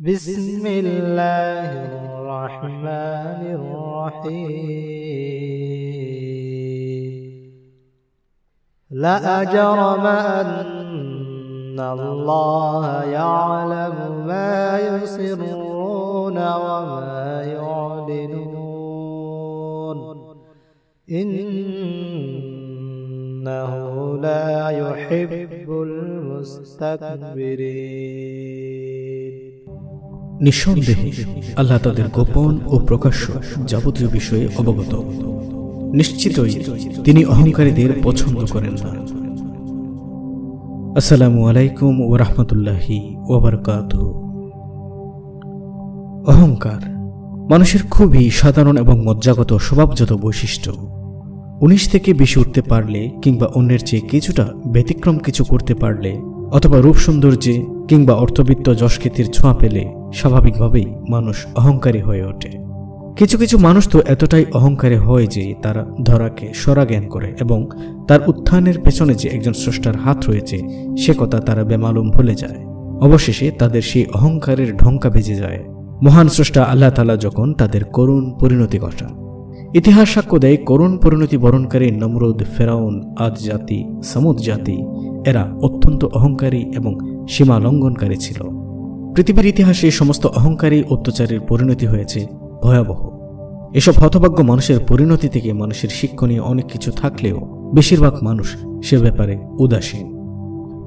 بسم الله الرحمن الرحيم لا جرم أن الله يعلم ما يسرون وما يعلنون إنه لا يحب المستكبرين নিঃসন্দেহে আল্লাহ তাদের গোপন ও প্রকাশ্য যাবতীয় বিষয়ে অবগত। নিশ্চিতই তিনি অহংকারীদের পছন্দ করেন না। আসসালামু আলাইকুম ওয়া রাহমাতুল্লাহি ওয়া বারাকাতুহু। অহংকার মানুষের খুবই সাধারণ এবং মজ্জাগত স্বভাবজাত বৈশিষ্ট্য। 19 থেকে বেশি উঠতে পারলে কিংবা অন্যের চেয়ে কিছুটা ব্যতিক্রম কিছু করতে পারলে অথবা রূপ সৌন্দর্যে কিংবা অর্থবিত্ত যশখ্যাতির ছোঁয়া পেলে স্বাভাবিকভাবেই মানুষ অহংকারী হয়ে ওঠে। কিছু কিছু মানুষ তো এতটাই অহংকারী হয় যে তারা ধরাকে সরা জ্ঞান করে এবং তার উত্থানের পেছনে যে একজন স্রষ্টার হাত রয়েছে সে কথা তারা বেমালুম ভুলে যায়। অবশেষে তাদের সেই অহংকারের ঢঙ্কা বেজে যায় মহান স্রষ্টা আল্লাহ তাআলা যখন তাদের করুণ পরিণতি ঘটান। ইতিহাস সাক্ষ্য দেয় করুণ পরিণতি বরণকারী নমরুদ, ফেরাউন, আদ জাতি, সামুদ জাতি এরা অত্যন্ত অহংকারী এবং সীমা লঙ্ঘনকারী ছিল। পৃথিবীর ইতিহাসে সমস্ত অহংকারী অত্যাচারের পরিণতি হয়েছে ভয়াবহ। এসব হতভাগ্য মানুষের পরিণতি থেকে মানুষের শিক্ষণীয় অনেক কিছু থাকলেও বেশিরভাগ মানুষ সে ব্যাপারে উদাসীন।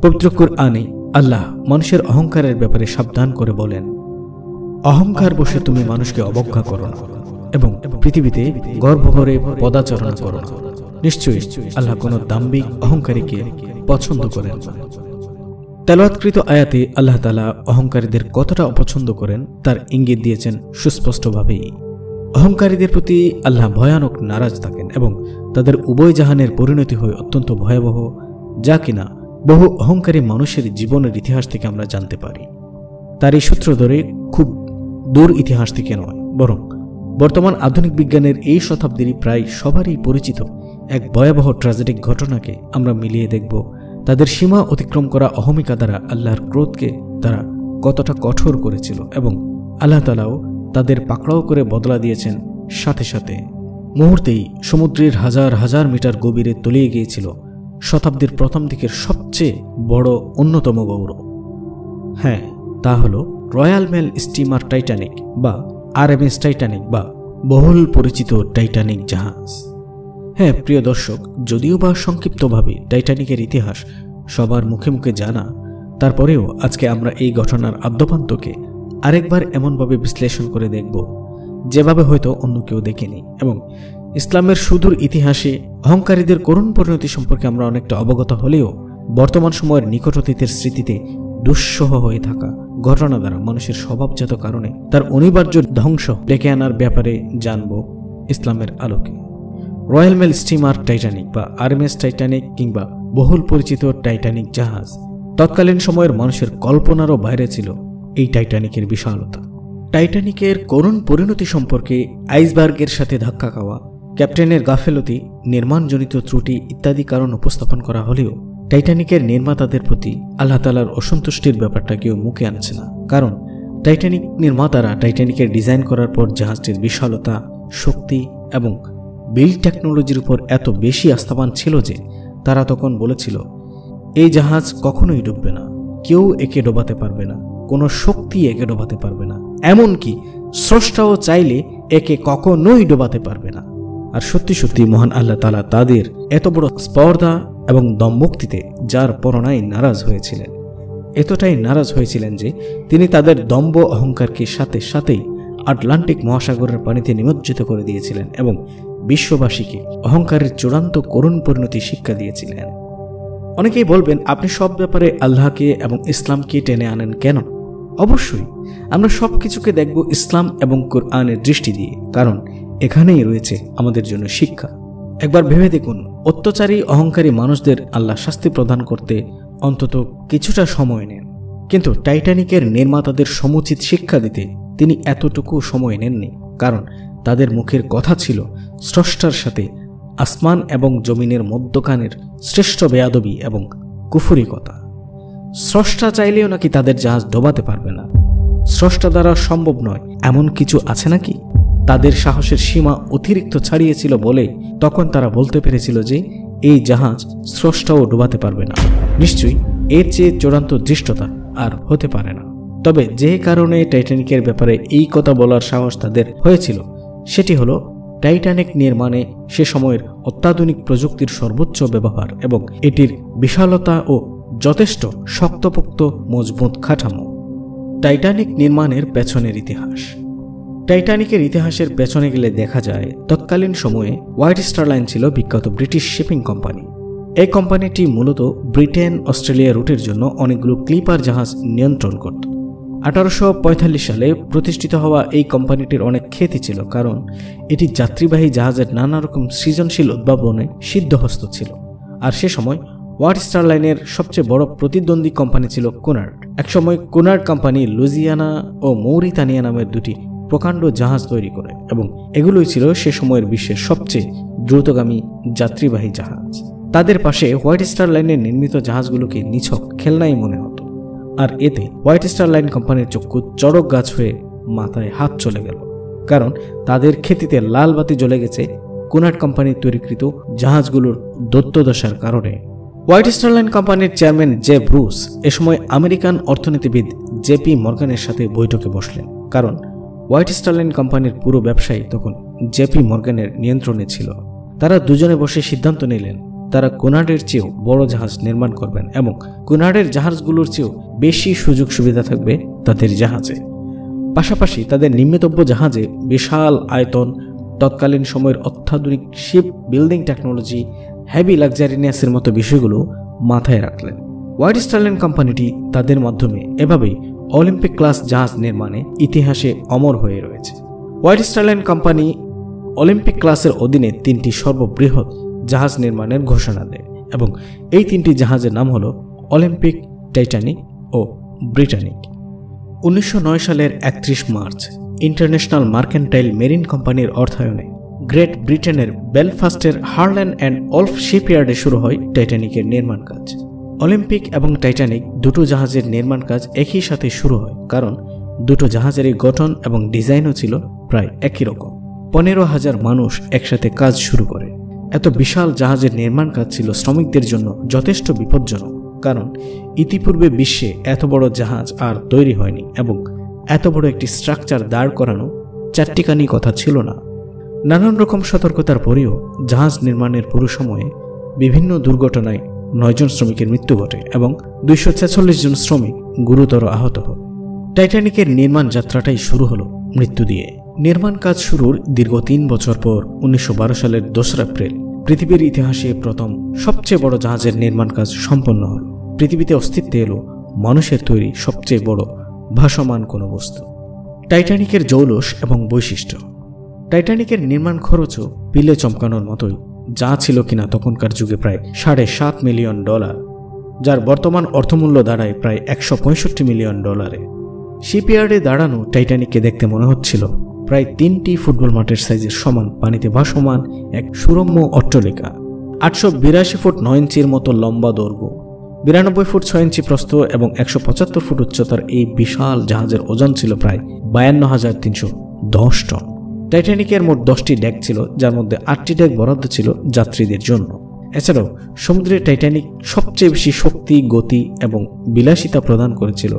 পবিত্র কুরআনে আল্লাহ মানুষের অহংকারের ব্যাপারে সাবধান করে বলেন, অহংকার বসে তুমি মানুষকে অবজ্ঞা করো না এবং পৃথিবীতে গর্বভরে পদাচারণা করো না। নিশ্চয়ই আল্লাহ কোনো দাম্ভিক অহংকারীকে পছন্দ করেন না। তেলাওয়াতকৃত আয়াতে আল্লাহ তাআলা অহংকারীদের কতটা অপছন্দ করেন তার ইঙ্গিত দিয়েছেন সুস্পষ্টভাবেই। অহংকারীদের প্রতি আল্লাহ ভয়ানক নারাজ থাকেন এবং তাদের উভয় জাহানের পরিণতি হয় অত্যন্ত ভয়াবহ, যা কিনা বহু অহংকারী মানুষের জীবনের ইতিহাস থেকে আমরা জানতে পারি। তার এই সূত্র ধরে খুব দূর ইতিহাস থেকে নয়, বরং বর্তমান আধুনিক বিজ্ঞানের এই শতাব্দীর প্রায় সবারই পরিচিত এক ভয়াবহ ট্র্যাজেডিক ঘটনাকে আমরা মিলিয়ে দেখব। তাদের সীমা অতিক্রম করা অহমিকা দ্বারা আল্লাহর ক্রোধকে তারা কতটা কঠোর করেছিল এবং আল্লাহ তাআলাও তাদের পাকড়াও করে বদলা দিয়েছেন। সাথে সাথে মুহূর্তেই সমুদ্রের হাজার হাজার মিটার গভীরে তলিয়ে গিয়েছিল শতাব্দীর প্রথম দিকের সবচেয়ে বড় অন্যতম গৌরব। হ্যাঁ, তা হল রয়্যাল মেল স্টিমার টাইটানিক বা আরএমএস টাইটানিক বা বহুল পরিচিত টাইটানিক জাহাজ। হ্যাঁ প্রিয় দর্শক, যদিও বা সংক্ষিপ্তভাবে টাইটানিকের ইতিহাস সবার মুখে মুখে জানা, তারপরেও আজকে আমরা এই ঘটনার আদ্যোপান্তকে আরেকবার এমনভাবে বিশ্লেষণ করে দেখব যেভাবে হয়তো অন্য কেউ দেখেনি এবং ইসলামের সুদূর ইতিহাসে অহংকারীদের করুণ পরিণতি সম্পর্কে আমরা অনেকটা অবগত হলেও বর্তমান সময়ের নিকট অতীতের স্মৃতিতে দুঃসহ হয়ে থাকা ঘটনা দ্বারা মানুষের স্বভাবজাত কারণে তার অনিবার্য ধ্বংস ডেকে আনার ব্যাপারে জানব ইসলামের আলোকে। রয়্যাল মেল স্টিমার টাইটানিক বা আরএমএস টাইটানিক কিংবা বহুল পরিচিত টাইটানিক জাহাজ তৎকালীন সময়ের মানুষের কল্পনারও বাইরে ছিল এই টাইটানিকের বিশালতা। টাইটানিকের করুণ পরিণতি সম্পর্কে আইসবার্গের সাথে ধাক্কা খাওয়া, ক্যাপ্টেনের গাফেলতি, নির্মাণজনিত ত্রুটি ইত্যাদি কারণ উপস্থাপন করা হলেও টাইটানিকের নির্মাতাদের প্রতি আল্লাহ তাআলার অসন্তুষ্টির ব্যাপারটা কেউ মুখে আনছে না। কারণ টাইটানিক নির্মাতারা টাইটানিকের ডিজাইন করার পর জাহাজটির বিশালতা, শক্তি এবং বিল্ড টেকনোলজির উপর এত বেশি আস্থাবান ছিল যে তারা তখন বলেছিল, এই জাহাজ কখনোই ডুববে না, কেউ একে ডোবাতে পারবে না, কোনো শক্তি একে ডোবাতে পারবে না, এমনকি স্রষ্টাও চাইলে একে কখনোই ডোবাতে পারবে না। আর সত্যি সত্যি মহান আল্লাহ তাআলা তাদের এত বড় স্পর্ধা এবং দম্ভক্তিতে যার পরনাই নারাজ হয়েছিলেন। এতটাই নারাজ হয়েছিলেন যে তিনি তাদের দম্ভ অহংকারকে সাথে সাথেই আটলান্টিক মহাসাগরের পানিতে নিমজ্জিত করে দিয়েছিলেন এবং বিশ্ববাসীকে অহংকারের চূড়ান্ত করুণ পরিণতি শিক্ষা দিয়েছিলেন। অনেকেই বলবেন, আপনি সব ব্যাপারে আল্লাহকে এবং ইসলামকে টেনে আনেন কেন? অবশ্যই আমরা সব কিছুকে দেখব ইসলাম এবং কুরআনের দৃষ্টি দিয়ে, কারণ এখানেই রয়েছে আমাদের জন্য শিক্ষা। একবার ভেবে দেখুন, অত্যাচারী অহংকারী মানুষদের আল্লাহ শাস্তি প্রদান করতে অন্তত কিছুটা সময় নেন, কিন্তু টাইটানিকের নির্মাতাদের সমুচিত শিক্ষা দিতে তিনি এতটুকু সময় নেননি। কারণ তাদের মুখের কথা ছিল স্রষ্টার সাথে আসমান এবং জমিনের মধ্যখানের শ্রেষ্ঠ বেয়াদবি এবং কুফরি কথা। স্রষ্টা চাইলেও নাকি তাদের জাহাজ ডোবাতে পারবে না। স্রষ্টা দ্বারা সম্ভব নয় এমন কিছু আছে নাকি? তাদের সাহসের সীমা অতিরিক্ত ছাড়িয়েছিল বলে তখন তারা বলতে পেরেছিল যে এই জাহাজ স্রষ্টাও ডুবাতে পারবে না। নিশ্চয়ই এর চেয়ে চূড়ান্ত দৃষ্টতা আর হতে পারে না। তবে যে কারণে টাইটানিকের ব্যাপারে এই কথা বলার সাহস তাদের হয়েছিল সেটি হলো টাইটানিক নির্মাণে সে সময়ের অত্যাধুনিক প্রযুক্তির সর্বোচ্চ ব্যবহার এবং এটির বিশালতা ও যথেষ্ট শক্তপোক্ত মজবুত কাঠামো। টাইটানিক নির্মাণের পেছনের ইতিহাস। টাইটানিকের ইতিহাসের পেছনে গেলে দেখা যায় তৎকালীন সময়ে হোয়াইট স্টার লাইন ছিল বিখ্যাত ব্রিটিশ শিপিং কোম্পানি। এই কোম্পানিটি মূলত ব্রিটেন অস্ট্রেলিয়া রুটের জন্য অনেকগুলো ক্লিপার জাহাজ নিয়ন্ত্রণ করত। 1845 সালে প্রতিষ্ঠিত হওয়া এই কোম্পানিটির অনেক খ্যাতি ছিল, কারণ এটি যাত্রীবাহী জাহাজের নানা রকম সৃজনশীল উদ্ভাবনে সিদ্ধহস্ত ছিল। আর সে সময় হোয়াইট স্টার লাইনের সবচেয়ে বড় প্রতিদ্বন্দ্বী কোম্পানি ছিল কুনার্ড। একসময় কুনার্ড কোম্পানি লুজিয়ানা ও মৌরিতানিয়া নামের দুটি প্রকাণ্ড জাহাজ তৈরি করে এবং এগুলোই ছিল সে সময়ের বিশ্বের সবচেয়ে দ্রুতগামী যাত্রীবাহী জাহাজ। তাদের পাশে হোয়াইট স্টার লাইনের নির্মিত জাহাজগুলোকে নিছক খেলনাই মনে হতো। আর এতে হোয়াইট স্টার লাইন কোম্পানির চক্ষু চড়ক গাছ হয়ে মাথায় হাত চলে গেল, কারণ তাদের খ্যাতিতে লাল বাতি জ্বলে গেছে কুনার্ড কোম্পানির তৈরিকৃত জাহাজগুলোর দৈত্যদশার কারণে। হোয়াইট স্টার লাইন কোম্পানির চেয়ারম্যান জে ব্রুস এ সময় আমেরিকান অর্থনীতিবিদ জেপি মর্গানের সাথে বৈঠকে বসলেন, কারণ হোয়াইট স্টার লাইন কোম্পানির পুরো ব্যবসায়ী তখন জেপি মর্গানের নিয়ন্ত্রণে ছিল। তারা দুজনে বসে সিদ্ধান্ত নিলেন তারা কুনার্ডের চেয়েও বড় জাহাজ নির্মাণ করবেন এবং কুনার্ডের জাহাজগুলোর চেয়েও বেশি সুযোগ সুবিধা থাকবে তাদের জাহাজে। পাশাপাশি তাদের নির্মিতব্য জাহাজে বিশাল আয়তন, তৎকালীন সময়ের অত্যাধুনিক শিপ বিল্ডিং টেকনোলজি, হেভি লাক্সারিনেসের মতো বিষয়গুলো মাথায় রাখলেন। হোয়াইট স্টার লাইন কোম্পানিটি তাদের মাধ্যমে এভাবেই অলিম্পিক ক্লাস জাহাজ নির্মাণে ইতিহাসে অমর হয়ে রয়েছে। White star line company Olympic ক্লাসের অধীনে 3টি সর্ববৃহৎ জাহাজ নির্মাণের ঘোষণা দেয় এবং এই 3টি জাহাজের নাম হল অলিম্পিক, টাইটানিক ও ব্রিটানিক। 1909 সালের 31 মার্চ ইন্টারন্যাশনাল মার্কেন্টাইল মেরিন কোম্পানির অর্থায়নে গ্রেট ব্রিটেনের বেলফাস্টের হারল্যান্ড অ্যান্ড ওলফ শিপইয়ার্ডে শুরু হয় টাইটানিকের নির্মাণ কাজ। অলিম্পিক এবং টাইটানিক দুটো জাহাজের নির্মাণ কাজ একই সাথে শুরু হয়, কারণ দুটো জাহাজেরই গঠন এবং ডিজাইনও ছিল প্রায় একই রকম। 15,000 মানুষ একসাথে কাজ শুরু করে। এত বিশাল জাহাজের নির্মাণ কাজ ছিল শ্রমিকদের জন্য যথেষ্ট বিপজ্জনক, কারণ ইতিপূর্বে বিশ্বে এত বড় জাহাজ আর তৈরি হয়নি এবং এত বড় একটি স্ট্রাকচার দাঁড় করানো চারটিখানি কথা ছিল না। নানান রকম সতর্কতার পরেও জাহাজ নির্মাণের পুরো সময়ে বিভিন্ন দুর্ঘটনায় 9 জন শ্রমিকের মৃত্যু ঘটে এবং 246 জন শ্রমিক গুরুতর আহত হয়। টাইটানিকের নির্মাণ যাত্রাটাই শুরু হলো মৃত্যু দিয়ে। নির্মাণ কাজ শুরুর দীর্ঘ 3 বছর পর 1912 সালের 2 এপ্রিল পৃথিবীর ইতিহাসে প্রথম সবচেয়ে বড় জাহাজের নির্মাণ কাজ সম্পন্ন হল। পৃথিবীতে অস্তিত্বে এলো মানুষের তৈরি সবচেয়ে বড় ভাসমান কোনো বস্তু। টাইটানিকের জৌলুস এবং বৈশিষ্ট্য। টাইটানিকের নির্মাণ খরচও পিলে চমকানোর মতোই, যা ছিল কিনা তখনকার যুগে প্রায় $7.5 মিলিয়ন, যার বর্তমান অর্থমূল্য দাঁড়ায় প্রায় $165 মিলিয়ন। শিপইয়ার্ডে দাঁড়ানো টাইটানিককে দেখতে মনে হচ্ছিল প্রায় 3টি ফুটবল মাঠের সাইজের সমান পানিতে ভাসমান এক সুরম্য অট্টালিকা। 882 ফুট 9 ইঞ্চির মতো লম্বা দৈর্ঘ্য, 92 ফুট 6 ইঞ্চি প্রস্থ এবং 175 ফুট উচ্চতার এই বিশাল জাহাজের ওজন ছিল প্রায় 52,310 টন। টাইটানিকের মোট 10টি ডেক ছিল, যার মধ্যে 8টি ডেক বরাদ্দ ছিল যাত্রীদের জন্য। এছাড়াও সমুদ্রে টাইটানিক সবচেয়ে বেশি শক্তি, গতি এবং বিলাসিতা প্রদান করেছিল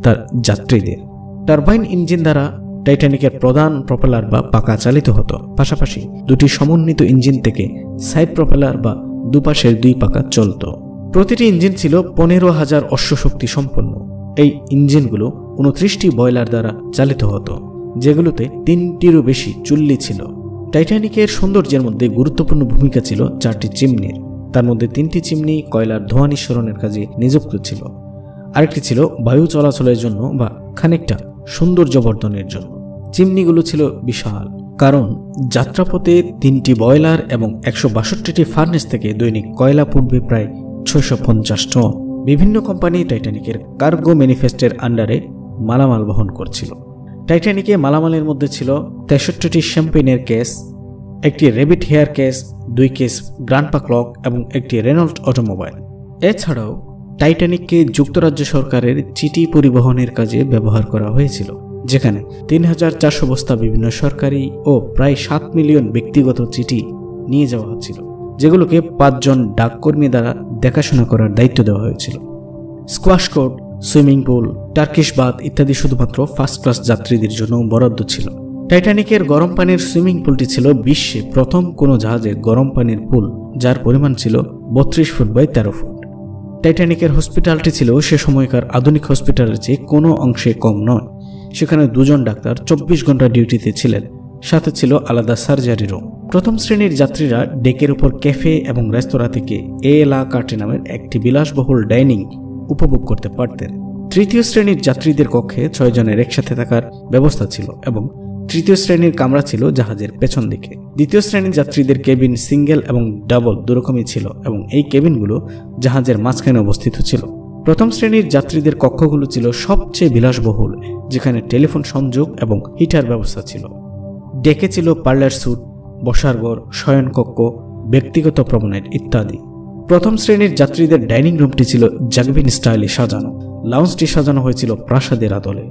তার যাত্রীদের। টারবাইন ইঞ্জিন দ্বারা টাইটানিকের প্রধান প্রপেলার বা পাকা চালিত হতো, পাশাপাশি দুটি সমন্বিত ইঞ্জিন থেকে সাইড প্রপেলার বা দুপাশের 2 পাকা চলত। প্রতিটি ইঞ্জিন ছিল 15,000 অশ্বশক্তি সম্পন্ন। এই ইঞ্জিনগুলো 29টি বয়লার দ্বারা চালিত হতো, যেগুলোতে 3টিরও বেশি চুল্লি ছিল। টাইটানিকের সৌন্দর্যের মধ্যে গুরুত্বপূর্ণ ভূমিকা ছিল 4টি চিমনির। তার মধ্যে 3টি চিমনি কয়লার ধোঁয়া নিঃসরণের কাজে নিযুক্ত ছিল, আরেকটি ছিল বায়ু চলাচলের জন্য বা খানিকটা সৌন্দর্যবর্ধনের জন্য। চিমনিগুলো ছিল বিশাল, কারণ যাত্রাপথে 3টি বয়লার এবং 162টি ফার্নেস থেকে দৈনিক কয়লা পূর্বে প্রায় 650 টন। বিভিন্ন কোম্পানি টাইটানিকের কার্গো ম্যানিফেস্টের আন্ডারে মালামাল বহন করছিল। টাইটানিকে মালামালের মধ্যে ছিল 63টি শ্যাম্পেনের কেস, একটি rabbit hair case, 2 case grandpa clock এবং একটি রেনল্ট অটোমোবাইল। এছাড়াও টাইটানিককে যুক্তরাজ্য সরকারের চিঠি পরিবহনের কাজে ব্যবহার করা হয়েছিল, যেখানে ৩,৪০০ বস্তা বিভিন্ন সরকারি ও প্রায় ৭ মিলিয়ন ব্যক্তিগত চিঠি নিয়ে যাওয়া হচ্ছিল, যেগুলোকে ৫ জন ডাককর্মী দ্বারা দেখাশোনা করার দায়িত্ব দেওয়া হয়েছিল। Squash court, swimming pool, Turkish bath ইত্যাদি শুধুমাত্র ফার্স্ট ক্লাস যাত্রীদের জন্য বরাদ্দ ছিল। টাইটানিকের গরম পানির সুইমিং পুলটি ছিল বিশ্বে প্রথম কোনো জাহাজে গরম পানির পুল, যার পরিমাণ ছিল ৩২ ফুট বাই ১৩ ফুট। টাইটানিকের হসপিটালটি ছিল সে সময়কার আধুনিক হসপিটালের চেয়ে কোনো অংশে কম নয়। সেখানে ২ জন ডাক্তার ২৪ ঘন্টা ডিউটিতে ছিলেন, সাথে ছিল আলাদা সার্জারি রুম। প্রথম শ্রেণীর যাত্রীরা ডেকের উপর ক্যাফে এবং রেস্তোরাঁ থেকে এ লা কার্টে নামের একটি বিলাসবহুল ডাইনিং উপভোগ করতে পারতেন। তৃতীয় শ্রেণীর যাত্রীদের কক্ষে ৬ জনের একসাথে থাকার ব্যবস্থা ছিল এবং তৃতীয় শ্রেণীর কামরা ছিল জাহাজের পেছন দিকে। দ্বিতীয় শ্রেণীর যাত্রীদের কেবিন সিঙ্গেল এবং ডাবল দুরকমই ছিল এবং এই কেবিনগুলো জাহাজের মাঝখানে অবস্থিত ছিল। প্রথম শ্রেণীর যাত্রীদের কক্ষগুলো ছিল সবচেয়ে বিলাসবহুল, যেখানে টেলিফোন সংযোগ এবং হিটার ব্যবস্থা ছিল। ডেকে ছিল পার্লার স্যুট, বসার ঘর, শয়নকক্ষ, ব্যক্তিগত প্রমেনাড ইত্যাদি। প্রথম শ্রেণীর যাত্রীদের ডাইনিং রুমটি ছিল জ্যাকবিন স্টাইলে সাজানো। লাউঞ্জটি সাজানো হয়েছিল প্রাসাদের আদলে।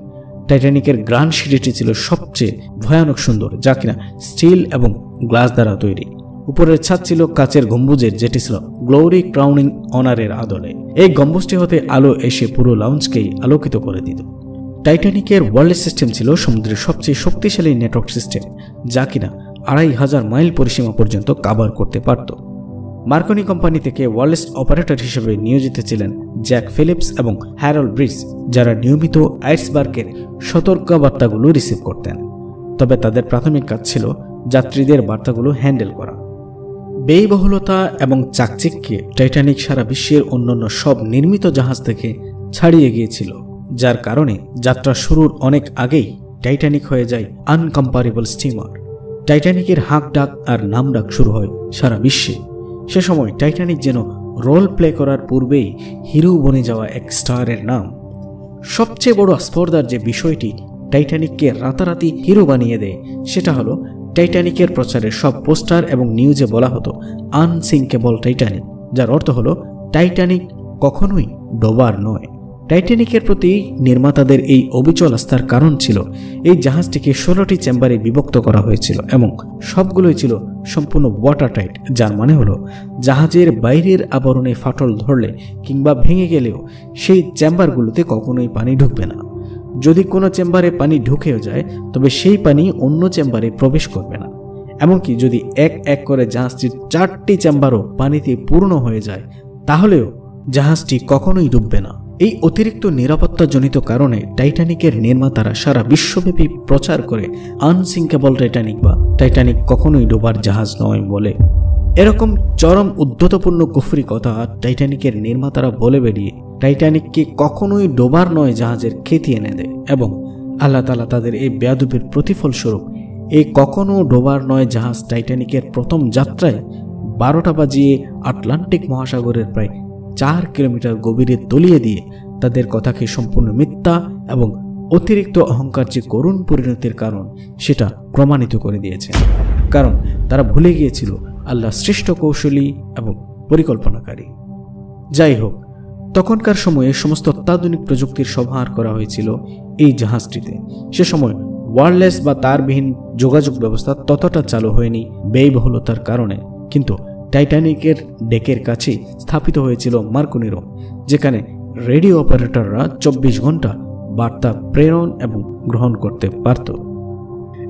টাইটানিকের গ্র্যান্ড সিটিটি ছিল সবচেয়ে ভয়ানক সুন্দর, যা কিনা স্টিল এবং গ্লাস দ্বারা তৈরি। উপরের ছাদ ছিল কাচের গম্বুজের, যেটি ছিল গ্লোরি ক্রাউনিং অনারের আদলে। এই গম্বুজটি হতে আলো এসে পুরো লাউঞ্জকেই আলোকিত করে দিত। টাইটানিকের ওয়ারলেস সিস্টেম ছিল সমুদ্রের সবচেয়ে শক্তিশালী নেটওয়ার্ক সিস্টেম, যা কিনা ২৫০০ মাইল পরিসীমা পর্যন্ত কভার করতে পারত। মার্কনি কোম্পানি থেকে ওয়ারলেস অপারেটর হিসেবে নিয়োজিত ছিলেন জ্যাক ফিলিপস এবং হ্যারল্ড ব্রিস, যারা নিয়মিত আইসবার্গের সতর্কবার্তাগুলো রিসিভ করতেন। তবে তাদের প্রাথমিক কাজ ছিল যাত্রীদের বার্তাগুলো হ্যান্ডেল করা। ব্যয়বহুলতা এবং চাকচিক্যে টাইটানিক সারা বিশ্বের অন্যান্য সব নির্মিত জাহাজ থেকে ছাড়িয়ে গিয়েছিল, যার কারণে যাত্রা শুরুর অনেক আগেই টাইটানিক হয়ে যায় আনকম্পারেবল স্টিমার। টাইটানিকের হাঁক ডাক আর নাম ডাক শুরু হয় সারা বিশ্বে। সে সময় টাইটানিক যেন রোল প্লে করার পূর্বেই হিরো বনে যাওয়া এক স্টারের নাম। সবচেয়ে বড় স্পর্ধার যে বিষয়টি টাইটানিককে রাতারাতি হিরো বানিয়ে দেয়, সেটা হলো টাইটানিকের প্রচারের সব পোস্টার এবং নিউজে বলা হতো আনসিঙ্কেবল টাইটানিক, যার অর্থ হলো টাইটানিক কখনোই ডোবার নয়। টাইটানিকের প্রতি নির্মাতাদের এই অবিচল আস্থার কারণ ছিল এই জাহাজটিকে ১৬টি চেম্বারে বিভক্ত করা হয়েছিল এবং সবগুলোই ছিল সম্পূর্ণ ওয়াটারটাইট, যার মানে হলো জাহাজের বাইরের আবরণে ফাটল ধরলে কিংবা ভেঙে গেলেও সেই চেম্বারগুলোতে কখনোই পানি ঢুকবে না। যদি কোনো চেম্বারে পানি ঢুকেও যায়, তবে সেই পানি অন্য চেম্বারে প্রবেশ করবে না। এমনকি যদি এক এক করে জাহাজটির ৪টি চেম্বারও পানিতে পূর্ণ হয়ে যায়, তাহলেও জাহাজটি কখনোই ডুববে না। এই অতিরিক্ত নিরাপত্তাজনিত কারণে টাইটানিকের নির্মাতারা সারা বিশ্বব্যাপী প্রচার করে আনসিঙ্কেবল টাইটানিক বা টাইটানিক কখনোই ডোবার জাহাজ নয় বলে। এরকম চরম উদ্ধতপূর্ণ কুফরি কথা টাইটানিকের নির্মাতারা বলে বেরিয়ে টাইটানিককে কখনোই ডোবার নয় জাহাজের খ্যাতি এনে দেয় এবং আল্লাহ তাআলা তাদের এই বেয়াদবির প্রতিফলস্বরূপ এই কখনো ডোবার নয় জাহাজ টাইটানিকের প্রথম যাত্রায় ১২টা বাজিয়ে আটলান্টিক মহাসাগরের প্রায় ৪ কিলোমিটার গভীরে তলিয়ে দিয়ে তাদের কথাকে সম্পূর্ণ মিথ্যা এবং অতিরিক্ত অহংকার যে করুণ পরিণতির কারণ, সেটা প্রমাণিত করে দিয়েছে। কারণ তারা ভুলে গিয়েছিল আল্লাহ শ্রেষ্ঠ কৌশলী এবং পরিকল্পনাকারী। যাই হোক, তখনকার সময়ে সমস্ত অত্যাধুনিক প্রযুক্তির সমাহার করা হয়েছিল এই জাহাজটিতে। সে সময় ওয়্যারলেস বা তারবিহীন যোগাযোগ ব্যবস্থা ততটা চালু হয়নি ব্যয়বহুলতার কারণে, কিন্তু টাইটানিকের ডেকের কাছে স্থাপিত হয়েছিল মার্কনি রুম, যেখানে রেডিও অপারেটররা ২৪ ঘন্টা বার্তা প্রেরণ এবং গ্রহণ করতে পারত।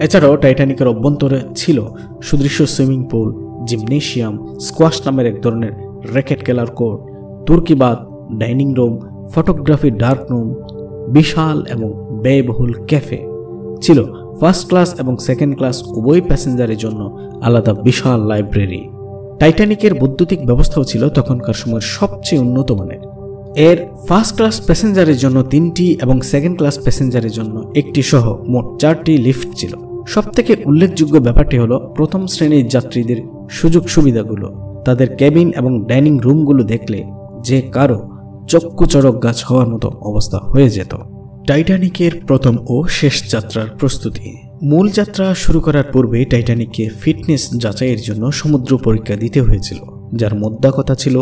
এছাড়াও টাইটানিকের অভ্যন্তরে ছিল সুদৃশ্য সুইমিং পুল, জিমনেশিয়াম, স্কোয়াশ নামের এক ধরনের র্যাকেট খেলার কোর্ট, তুর্কি bath, dining room, photography dark room, বিশাল এবং ব্যয়বহুল ক্যাফে ছিল। ফার্স্ট ক্লাস এবং সেকেন্ড ক্লাস উভয় প্যাসেঞ্জারের জন্য আলাদা বিশাল লাইব্রেরি। টাইটানিকের বৈদ্যুতিক ব্যবস্থাও ছিল তখনকার সময়ের সবচেয়ে উন্নত মানের। এর ফার্স্ট ক্লাস প্যাসেঞ্জারের জন্য ৩টি এবং সেকেন্ড ক্লাস প্যাসেঞ্জারের জন্য 1টি সহ মোট 4টি লিফট ছিল। সবথেকে উল্লেখযোগ্য ব্যাপারটি হলো প্রথম শ্রেণীর যাত্রীদের সুযোগ সুবিধাগুলো। তাদের কেবিন এবং ডাইনিং রুমগুলো দেখলে যে কারো চক্ষু চড়ক গাছ হওয়ার মতো অবস্থা হয়ে যেত। টাইটানিকের প্রথম ও শেষ যাত্রার প্রস্তুতি। মূল যাত্রা শুরু করার পূর্বে টাইটানিককে ফিটনেস যাচাইয়ের জন্য সমুদ্র পরীক্ষা দিতে হয়েছিল, যার মোদ্দা কথা ছিল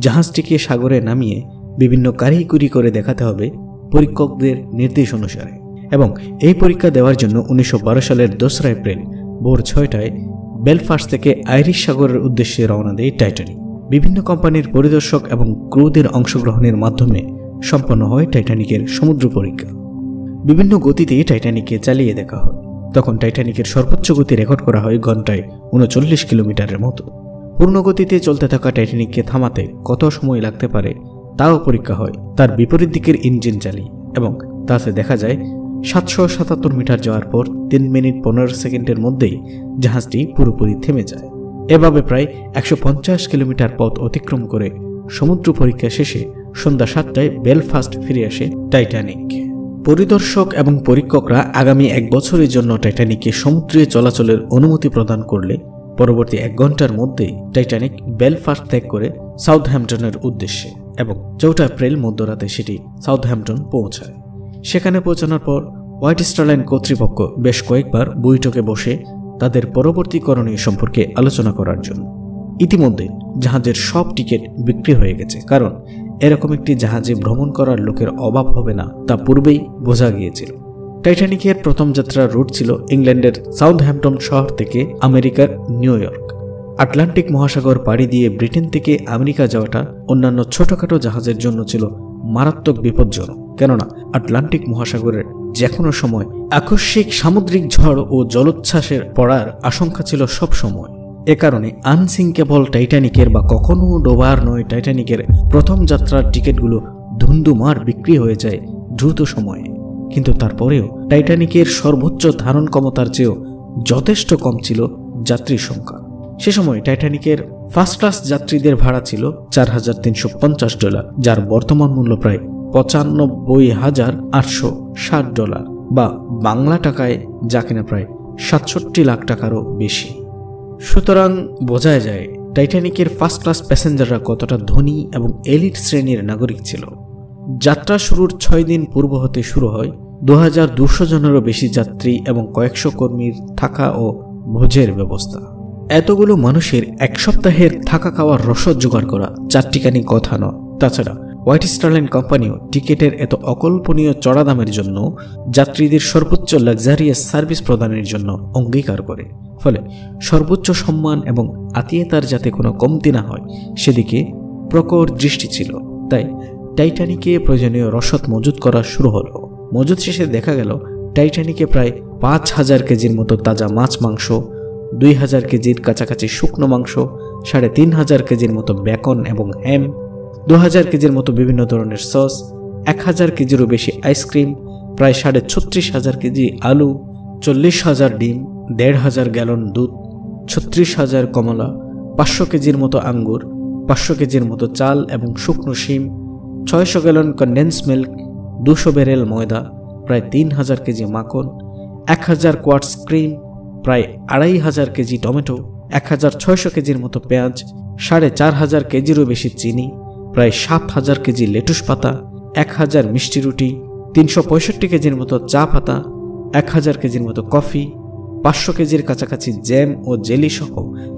জাহাজটিকে সাগরে নামিয়ে বিভিন্ন কারিগরি করে দেখাতে হবে পরীক্ষকদের নির্দেশ অনুসারে। এবং এই পরীক্ষা দেওয়ার জন্য 1912 সালের 2 এপ্রিল ভোর 6টায় বেলফাস্ট থেকে আইরিশ সাগরের উদ্দেশ্যে রওনা দেয় টাইটানিক। বিভিন্ন কোম্পানির পরিদর্শক এবং ক্রুদের অংশগ্রহণের মাধ্যমে সম্পন্ন হয় টাইটানিকের সমুদ্র পরীক্ষা। বিভিন্ন গতিতে টাইটানিককে চালিয়ে দেখা হয়। তখন টাইটানিকের সর্বোচ্চ গতি রেকর্ড করা হয় ঘন্টায় 39 কিলোমিটারের মতো। পূর্ণ গতিতে চলতে থাকা টাইটানিককে থামাতে কত সময় লাগতে পারে তাও পরীক্ষা হয় তার বিপরীত দিকের ইঞ্জিন চালিয়ে, এবং তাতে দেখা যায় 777 মিটার যাওয়ার পর 3 মিনিট 15 সেকেন্ডের মধ্যেই জাহাজটি পুরোপুরি থেমে যায়। এভাবে প্রায় 150 কিলোমিটার পথ অতিক্রম করে সমুদ্র পরীক্ষা শেষে সন্ধ্যা 7টায় বেলফাস্ট ফিরে আসে টাইটানিক। পরিদর্শক এবং পরীক্ষকরা আগামী 1 বছরের জন্য টাইটানিককে সমুদ্রে চলাচলের অনুমতি প্রদান করলে পরবর্তী 1 ঘন্টার মধ্যেই টাইটানিক বেলফাস্ট ত্যাগ করে সাউথহ্যাম্পটনের উদ্দেশ্যে, এবং 4 এপ্রিল মধ্যরাতে সেটি সাউথহ্যাম্পটন পৌঁছায়। সেখানে পৌঁছানোর পর হোয়াইট স্টার লাইন কর্তৃপক্ষ বেশ কয়েকবার বৈঠকে বসে তাদের পরবর্তী করণীয় সম্পর্কে আলোচনা করার জন্য। ইতিমধ্যে জাহাজের সব টিকিট বিক্রি হয়ে গেছে, কারণ এরকম একটি জাহাজে ভ্রমণ করার লোকের অভাব হবে না তা পূর্বেই বোঝা গিয়েছিল। টাইটানিকের প্রথম যাত্রার রুট ছিল ইংল্যান্ডের সাউথহ্যাম্পটন শহর থেকে আমেরিকার নিউ ইয়র্ক। আটলান্টিক মহাসাগর পাড়ি দিয়ে ব্রিটেন থেকে আমেরিকা যাওয়াটা অন্যান্য ছোটখাটো জাহাজের জন্য ছিল মারাত্মক বিপজ্জনক, কেননা আটলান্টিক মহাসাগরের যে কোনো সময় আকস্মিক সামুদ্রিক ঝড় ও জলোচ্ছ্বাসের পড়ার আশঙ্কা ছিল সব সময়। এ কারণে আনসিঙ্কেবল টাইটানিকের বা কখনো ডোবার নয় টাইটানিকের প্রথম যাত্রার টিকিটগুলো ধুন্ধুমার বিক্রি হয়ে যায় দ্রুত সময়ে। কিন্তু তারপরেও টাইটানিকের সর্বোচ্চ ধারণ ক্ষমতার চেয়েও যথেষ্ট কম ছিল যাত্রীর সংখ্যা। সে সময় টাইটানিকের ফার্স্ট ক্লাস যাত্রীদের ভাড়া ছিল $4,350, যার বর্তমান মূল্য প্রায় $95,860 বা বাংলা টাকায় যা কিনা প্রায় 67 লাখ টাকারও বেশি। সুতরাং বোঝা যায় টাইটানিকের ফার্স্ট ক্লাস প্যাসেঞ্জাররা কতটা ধনী এবং এলিট শ্রেণীর নাগরিক ছিল। যাত্রা শুরুর 6 দিন পূর্ব হতে শুরু হয় 2200 জনেরও বেশি যাত্রী এবং কয়েকশো কর্মীর থাকা ও ভোজের ব্যবস্থা। এতগুলো মানুষের 1 সপ্তাহের থাকা খাওয়ার রসদ জোগাড় করা চারটিখানি কথা নয়। তাছাড়া হোয়াইট স্টার লাইন কোম্পানিও টিকিটের এত অকল্পনীয় চড়া দামের জন্য যাত্রীদের সর্বোচ্চ লাক্সারিয়াস সার্ভিস প্রদানের জন্য অঙ্গীকার করে। ফলে সর্বোচ্চ সম্মান এবং আতিথেয়তার যাতে কোনো কমতি না হয় সেদিকে প্রখর দৃষ্টি ছিল। তাই টাইটানিকে প্রয়োজনীয় রসদ মজুত করা শুরু হলো। মজুত শেষে দেখা গেল টাইটানিকে প্রায় 5000 কেজির মতো তাজা মাছ মাংস, 2000 কেজির কাছাকাছি শুকনো মাংস, 3500 কেজির মতো বেকন এবং হ্যাম, 2000 কেজির মতো বিভিন্ন ধরনের সস, 1000 কেজিরও বেশি আইসক্রিম, প্রায় 36,500 কেজি আলু, 40,000 ডিম, 1,500 গ্যালন দুধ, 36,000 কমলা, 500 কেজির মতো আঙ্গুর, 500 কেজির মতো চাল এবং শুকনো শিম, 600 গ্যালন কনডেন্স মিল্ক, 200 ব্যারেল ময়দা, প্রায় 3000 কেজি মাখন, 1000 কোয়ার্টস ক্রিম, প্রায় 2500 কেজি টমেটো, 1600 কেজির মতো পেঁয়াজ, 4500 কেজিরও বেশি চিনি, প্রায় 7000 কেজি লেটুস পাতা, 1000 মিষ্টি রুটি, 365 কেজির মতো চা পাতা, 1000 কেজির মতো কফি, 500 কেজির কাছাকাছি জ্যাম ও জেলি সহ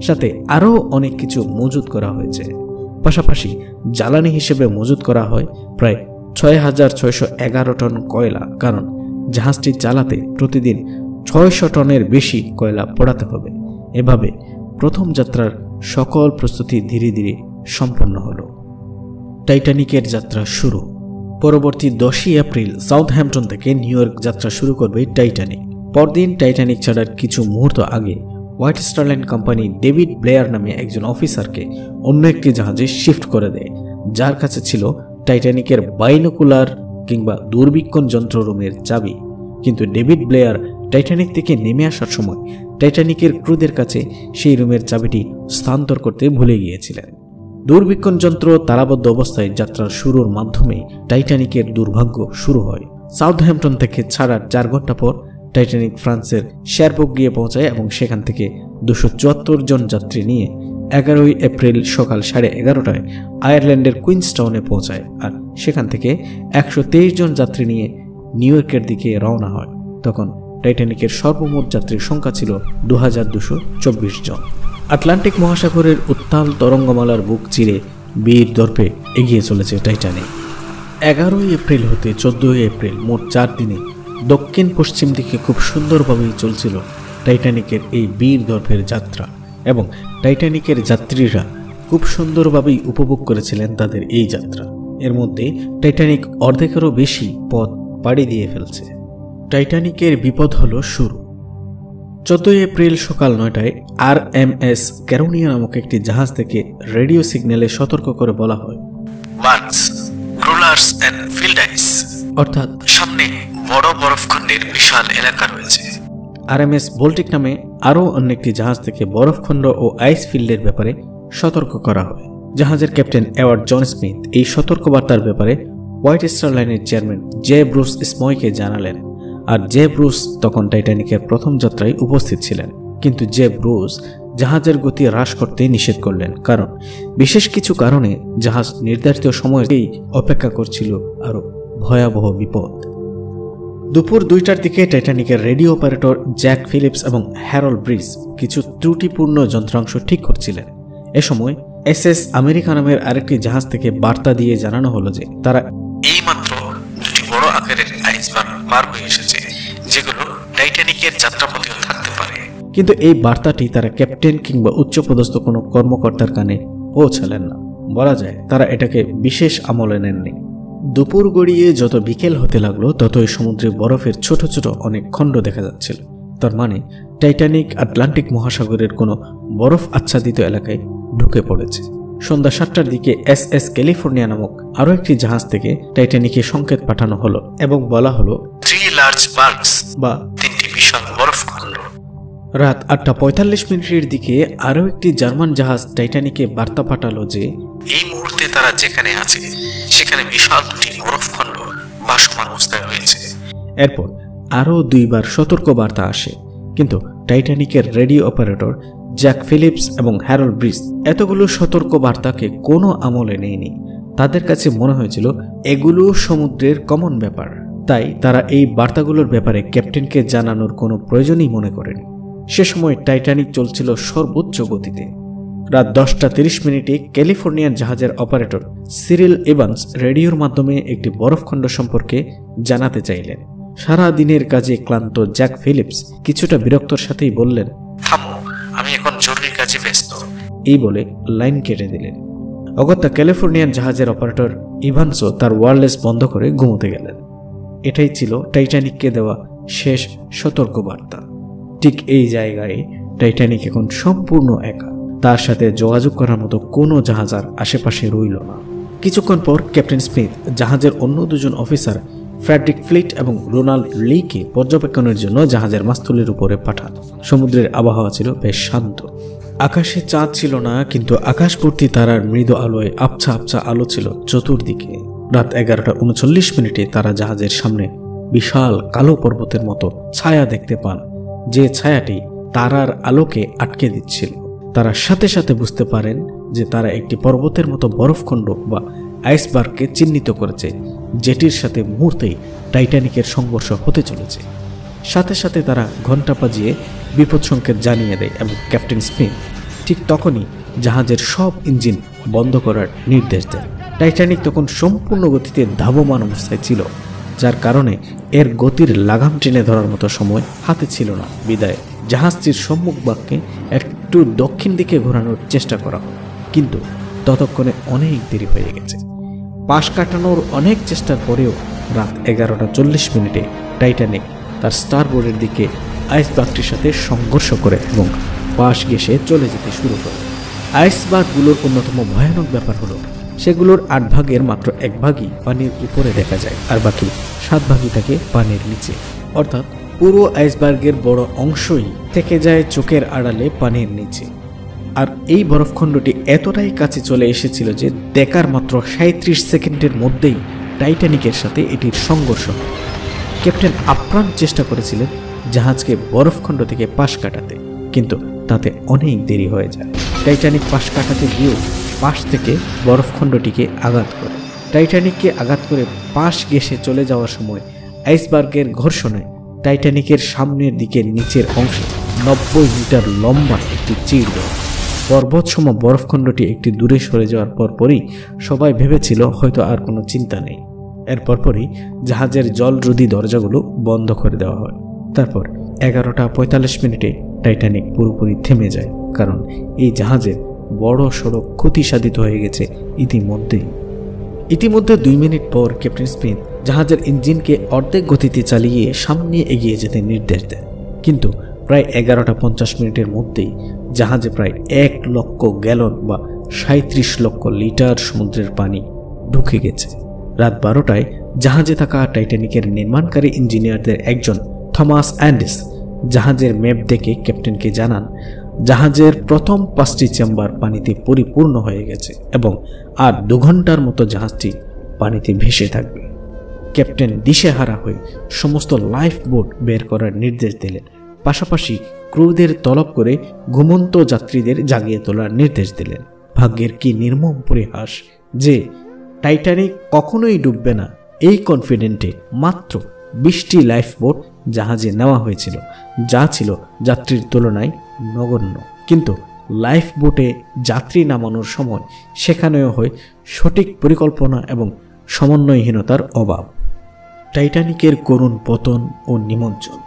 সাথে আরও অনেক কিছু মজুত করা হয়েছে। পাশাপাশি জ্বালানি হিসেবে মজুত করা হয় প্রায় 6611 টন কয়লা, কারণ জাহাজটি চালাতে প্রতিদিন 600 টনের বেশি কয়লা পোড়াতে হবে। এভাবে প্রথম যাত্রার সকল প্রস্তুতি ধীরে ধীরে সম্পন্ন হলো। টাইটানিকের যাত্রা শুরু। পরবর্তী 10 এপ্রিল সাউথহ্যাম্পটন থেকে নিউ ইয়র্ক যাত্রা শুরু করবে টাইটানিক। পরদিন টাইটানিক ছাড়ার কিছু মুহূর্ত আগে white star line company David Blair নামে একজন অফিসারকে অন্য একটি জাহাজে শিফট করে দেয়, যার কাছে ছিল টাইটানিকের বাইনোকুলার কিংবা দূরবীক্ষণ যন্ত্র রুমের চাবি। কিন্তু ডেভিড ব্লেয়ার টাইটানিক থেকে নেমে আসার সময় টাইটানিকের ক্রুদের কাছে সেই রুমের চাবিটি স্থানান্তর করতে ভুলে গিয়েছিলেন। দূরবীক্ষণ যন্ত্র তালাবদ্ধ অবস্থায় যাত্রার শুরুর মাধ্যমে টাইটানিকের দুর্ভাগ্য শুরু হয়। সাউথহ্যাম্পটন থেকে ছাড়ার 4 ঘন্টা পর টাইটানিক ফ্রান্সের শেরবুক গিয়ে পৌঁছায় এবং সেখান থেকে 274 জন যাত্রী নিয়ে 11 এপ্রিল সকাল 11:30টায় আয়ারল্যান্ডের কুইন্সটাউনে পৌঁছায়, আর সেখান থেকে 123 জন যাত্রী নিয়ে নিউ ইয়র্কের দিকে রওনা হয়। তখন টাইটানিকের সর্বমোট যাত্রীর সংখ্যা ছিল 2224 জন। আটলান্টিক মহাসাগরের উত্তাল তরঙ্গমালার বুক চিরে বীর দর্পে এগিয়ে চলেছে টাইটানিক। 11 এপ্রিল হতে 14 এপ্রিল মোট 4 দিনে দক্ষিণ পশ্চিম দিকে খুব সুন্দরভাবেই চলছিল টাইটানিকের এই বীর দর্পের যাত্রা, এবং টাইটানিকের যাত্রীরা খুব সুন্দরভাবেই উপভোগ করেছিলেন তাদের এই যাত্রা। এর মধ্যে টাইটানিক অর্ধেকেরও বেশি পথ পাড়ি দিয়ে ফেলছে। টাইটানিকের বিপদ হলো শুরু। 14 এপ্রিল সকাল 9টায় RMS ক্যারোনিয়া নামক একটি জাহাজ থেকে রেডিও সিগন্যালে সতর্ক করে বলা হয়, ওয়ার্কস, রুলার্স এন্ড ফিল্ড আইস, অর্থাৎ সামনে বড় বরফখণ্ডের বিশাল এলাকা রয়েছে। RMS বল্টিক নামে আরও অন্য একটি জাহাজ থেকে বরফখণ্ড ও আইস ফিল্ডের ব্যাপারে সতর্ক করা হয়। জাহাজের ক্যাপ্টেন এডওয়ার্ড জন স্মিথ এই সতর্কবার্তার ব্যাপারে হোয়াইট স্টার লাইনের চেয়ারম্যান জে ব্রুস স্ময়কে জানালেন, আর জে ব্রুস তখন টাইটানিকের প্রথম যাত্রায় উপস্থিত ছিলেন। কিন্তু জে ব্রুস জাহাজের গতি হ্রাস করতে নিষেধ করলেন, কারণ বিশেষ কিছু কারণে জাহাজ নির্ধারিত সময়েই অপেক্ষা করছিল আরও ভয়াবহ বিপদ। দুপুর 2টার দিকে টাইটানিকের রেডিও অপারেটর জ্যাক ফিলিপস এবং হ্যারল্ড ব্রিজ কিছু ত্রুটিপূর্ণ যন্ত্রাংশ ঠিক করছিলেন। এ সময় SS আমেরিকা নামের আরেকটি জাহাজ থেকে বার্তা দিয়ে জানানো হলো যে তারা এইমাত্র দুটি বড় আকারের আইসবার্গ পার হয়ে এসেছে, যেগুলো টাইটানিকের যাত্রাপথেও থাকতে পারে। কিন্তু এই বার্তাটি তারা ক্যাপ্টেন কিংবা উচ্চপদস্থ কোনো কর্মকর্তার কানে পৌঁছালেন না। বলা যায় তারা এটাকে বিশেষ আমলে নেননি। দুপুর গড়িয়ে যত বিকেল হতে লাগলো ততই সমুদ্রে বরফের ছোট ছোট অনেক খণ্ড দেখা যাচ্ছিল। তার মানে টাইটানিক আটলান্টিক মহাসাগরের কোনো বরফ আচ্ছাদিত এলাকায় ঢুকে পড়েছে। সন্ধ্যা 7টার দিকে SS ক্যালিফোর্নিয়া নামক আরও একটি জাহাজ থেকে টাইটানিকে সংকেত পাঠানো হলো এবং বলা হলো 3 লার্জ বার্গস বা 3টি বিশাল বরফখণ্ড। রাত 8:45 দিকে আরও একটি জার্মান জাহাজ টাইটানিকে বার্তা পাঠালো যে এই মুহূর্তে তারা যেখানে আছে সেখানে বিশাল দুটি বরফখণ্ড ভাসমান অবস্থায় রয়েছে। এরপর আরও 2বার সতর্ক বার্তা আসে, কিন্তু টাইটানিকের রেডিও অপারেটর জ্যাক ফিলিপস এবং হ্যারল্ড ব্রিজ এতগুলো সতর্ক বার্তাকে কোনো আমলে নেয়নি। তাদের কাছে মনে হয়েছিল এগুলো সমুদ্রের কমন ব্যাপার, তাই তারা এই বার্তাগুলোর ব্যাপারে ক্যাপ্টেনকে জানানোর কোনো প্রয়োজনই মনে করেনি। সে সময় টাইটানিক চলছিল সর্বোচ্চ গতিতে। রাত 10:30 ক্যালিফোর্নিয়ার জাহাজের অপারেটর সিরিল এভান্স রেডিওর মাধ্যমে একটি বরফখণ্ড সম্পর্কে জানাতে চাইলেন। সারা দিনের কাজে ক্লান্ত জ্যাক ফিলিপস কিছুটা বিরক্তর সাথেই বললেন, থামো, আমি এখন জরুরি কাজে ব্যস্ত, এই বলে লাইন কেটে দিলেন। অগত্যা ক্যালিফোর্নিয়ান জাহাজের অপারেটর ইভান্সও তার ওয়্যারলেস বন্ধ করে ঘুমোতে গেলেন। এটাই ছিল টাইটানিককে দেওয়া শেষ সতর্কবার্তা। ঠিক এই জায়গায় টাইটানিক এখন সম্পূর্ণ একা। তার সাথে যোগাযোগ করার মতো কোনো জাহাজ আর আশেপাশে রইল না। কিছুক্ষণ পর ক্যাপ্টেন স্মিথ জাহাজের অন্য 2জন অফিসার ফ্রেডরিক ফ্লিট এবং রোনাল্ড লিকে পর্যবেক্ষণের জন্য জাহাজের মাস্তুলের উপরে পাঠান। সমুদ্রের আবহাওয়া ছিল বেশ শান্ত। আকাশে চাঁদ ছিল না, কিন্তু আকাশ ভর্তি তারার মৃদু আলোয় আবছা আবছা আলো ছিল চতুর্দিকে। রাত 11:39 তারা জাহাজের সামনে বিশাল কালো পর্বতের মতো ছায়া দেখতে পান, যে ছায়াটি তারার আলোকে আটকে দিচ্ছিল। তারা সাথে সাথে বুঝতে পারেন যে তারা একটি পর্বতের মতো বরফখণ্ড বা আইসবার্গকে চিহ্নিত করেছে, যেটির সাথে মুহূর্তেই টাইটানিকের সংঘর্ষ হতে চলেছে। সাথে সাথে তারা ঘণ্টা বাজিয়ে বিপদ সংকেত জানিয়ে দেয় এবং ক্যাপ্টেন স্মিথ ঠিক তখনই জাহাজের সব ইঞ্জিন বন্ধ করার নির্দেশ দেন। টাইটানিক তখন সম্পূর্ণ গতিতে ধাবমান অবস্থায় ছিল, যার কারণে এর গতির লাগাম টেনে ধরার মতো সময় হাতে ছিল না। বিদায় জাহাজটির সম্মুখ বাক্যে একটু দক্ষিণ দিকে ঘোরানোর চেষ্টা করা হয়, কিন্তু ততক্ষণে অনেক দেরি হয়ে গেছে। পাশ কাটানোর অনেক চেষ্টার পরেও রাত 11:40 টাইটানিক তার স্টারবোর্ডের দিকে আইসবার্গটির সাথে সংঘর্ষ করে এবং পাশ ঘেঁষে চলে যেতে শুরু করে। আইসবার্গগুলোর অন্যতম ভয়ানক ব্যাপার হলো সেগুলোর 8 ভাগের মাত্র 1 ভাগই পানির উপরে দেখা যায়, আর বাকি 7 ভাগই থাকে পানির নিচে। অর্থাৎ পুরো আইসবার্গের বড় অংশই থেকে যায় চোখের আড়ালে পানির নিচে। আর এই বরফখণ্ডটি এতটাই কাছে চলে এসেছিল যে দেখার মাত্র 37 সেকেন্ডের মধ্যেই টাইটানিকের সাথে এটির সংঘর্ষ হয়। ক্যাপ্টেন আপ্রাণ চেষ্টা করেছিলেন জাহাজকে বরফখণ্ড থেকে পাশ কাটাতে, কিন্তু তাতে অনেক দেরি হয়ে যায়। টাইটানিক পাশ কাটাতে গিয়েও পাশ থেকে বরফখণ্ডটিকে আঘাত করে। টাইটানিককে আঘাত করে পাশ ঘেঁষে চলে যাওয়ার সময় আইসবার্গের ঘর্ষণে টাইটানিকের সামনের দিকে নিচের অংশে 90 মিটার লম্বা একটি চিড় দেয়। পর্বতসম বরফখণ্ডটি একটি দূরে সরে যাওয়ার পরপরই সবাই ভেবেছিল হয়তো আর কোনো চিন্তা নেই। এর পরপরই জাহাজের জলরোধী দরজাগুলো বন্ধ করে দেওয়া হয়। তারপর 11:45 টাইটানিক পুরোপুরি থেমে যায়, কারণ এই জাহাজের বড় সড়ো ক্ষতি সাধিত হয়ে গেছে ইতিমধ্যে 2 মিনিট পর ক্যাপ্টেন স্মিথ জাহাজের ইঞ্জিনকে অর্ধেক গতিতে চালিয়ে সামনে এগিয়ে যেতে নির্দেশ দেন। কিন্তু প্রায় 11:50 মধ্যেই জাহাজে প্রায় 1 লক্ষ গ্যালন বা 37 লক্ষ লিটার সমুদ্রের পানি ঢুকে গেছে। রাত 12টায় জাহাজে থাকা টাইটানিকের নির্মাণকারী ইঞ্জিনিয়ারদের একজন থমাস অ্যান্ডিস জাহাজের ম্যাপ দেখে ক্যাপ্টেনকে জানান জাহাজের প্রথম 5টি চেম্বার পানিতে পরিপূর্ণ হয়ে গেছে এবং আর 2 ঘন্টার মতো জাহাজটি পানিতে ভেসে থাকবে। ক্যাপ্টেন দিশেহারা হয়ে সমস্ত লাইফ বোট বের করার নির্দেশ দিলেন, পাশাপাশি ক্রুদের তলব করে ঘুমন্ত যাত্রীদের জাগিয়ে তোলার নির্দেশ দিলেন। ভাগ্যের কি নির্মম পরিহাস যে টাইটানিক কখনোই ডুববে না এই কনফিডেন্টে মাত্র 20টি লাইফ বোট জাহাজে নেওয়া হয়েছিল, যা ছিল যাত্রীর তুলনায় নগণ্য। কিন্তু লাইফ বোটে যাত্রী নামানোর সময় সেখানেও হয় সঠিক পরিকল্পনা এবং সমন্বয়হীনতার অভাব। টাইটানিকের করুণ পতন ও নিমজ্জন।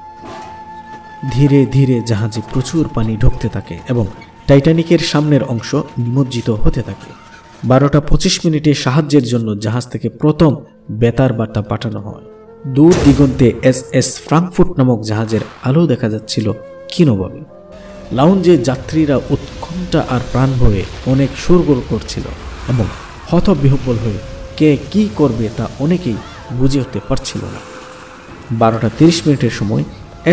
ধীরে ধীরে জাহাজে প্রচুর পানি ঢুকতে থাকে এবং টাইটানিকের সামনের অংশ নিমজ্জিত হতে থাকে। 12:25 সাহায্যের জন্য জাহাজ থেকে প্রথম বেতার বার্তা পাঠানো হয়। দূর দিগন্তে SS ফ্রাঙ্কফুর্ট নামক জাহাজের আলো দেখা যাচ্ছিল ক্ষীণভাবে। লাউঞ্জে যাত্রীরা উৎকণ্ঠা আর প্রাণ ভয়ে অনেক শোরগোল করছিল এবং হতবিহ্বল হয়ে কে কি করবে তা অনেকেই বুঝে উঠতে পারছিল না। 12:30 সময়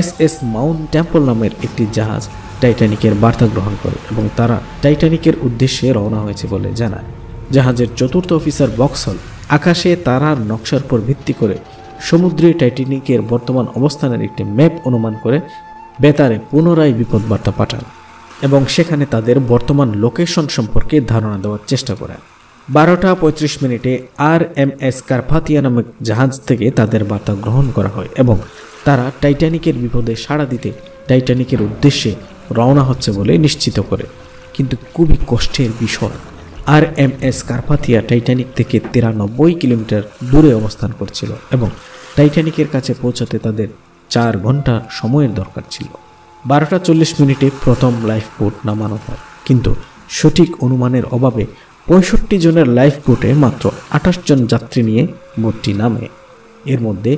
SS মাউন্ট টেম্পল নামের একটি জাহাজ টাইটানিকের বার্তা গ্রহণ করে এবং তারা টাইটানিকের উদ্দেশ্যে রওনা হয়েছে বলে জানায়। জাহাজের 4র্থ অফিসার বক্সহল আকাশে তারার নকশার উপর ভিত্তি করে সমুদ্রে টাইটানিকের বর্তমান অবস্থানের একটি ম্যাপ অনুমান করে বেতারে পুনরায় বিপদ বার্তা পাঠান এবং সেখানে তাদের বর্তমান লোকেশন সম্পর্কে ধারণা দেওয়ার চেষ্টা করেন। 12:35 RMS কার্পাথিয়া নামক জাহাজ থেকে তাদের বার্তা গ্রহণ করা হয় এবং তারা টাইটানিকের বিপদে সাড়া দিতে টাইটানিকের উদ্দেশ্যে রওনা হচ্ছে বলে নিশ্চিত করে। কিন্তু খুবই কষ্টের বিষয়, RMS কার্পাথিয়া টাইটানিক থেকে 93 কিলোমিটার দূরে অবস্থান করছিল এবং টাইটানিকের কাছে পৌঁছাতে তাদের 4 ঘন্টা সময়ের দরকার ছিল। 12:40 প্রথম লাইফ বোট নামানো হয়, কিন্তু সঠিক অনুমানের অভাবে 65 জনের লাইফ বোটে মাত্র 28 জন যাত্রী নিয়ে বোটটি নামে। এর মধ্যে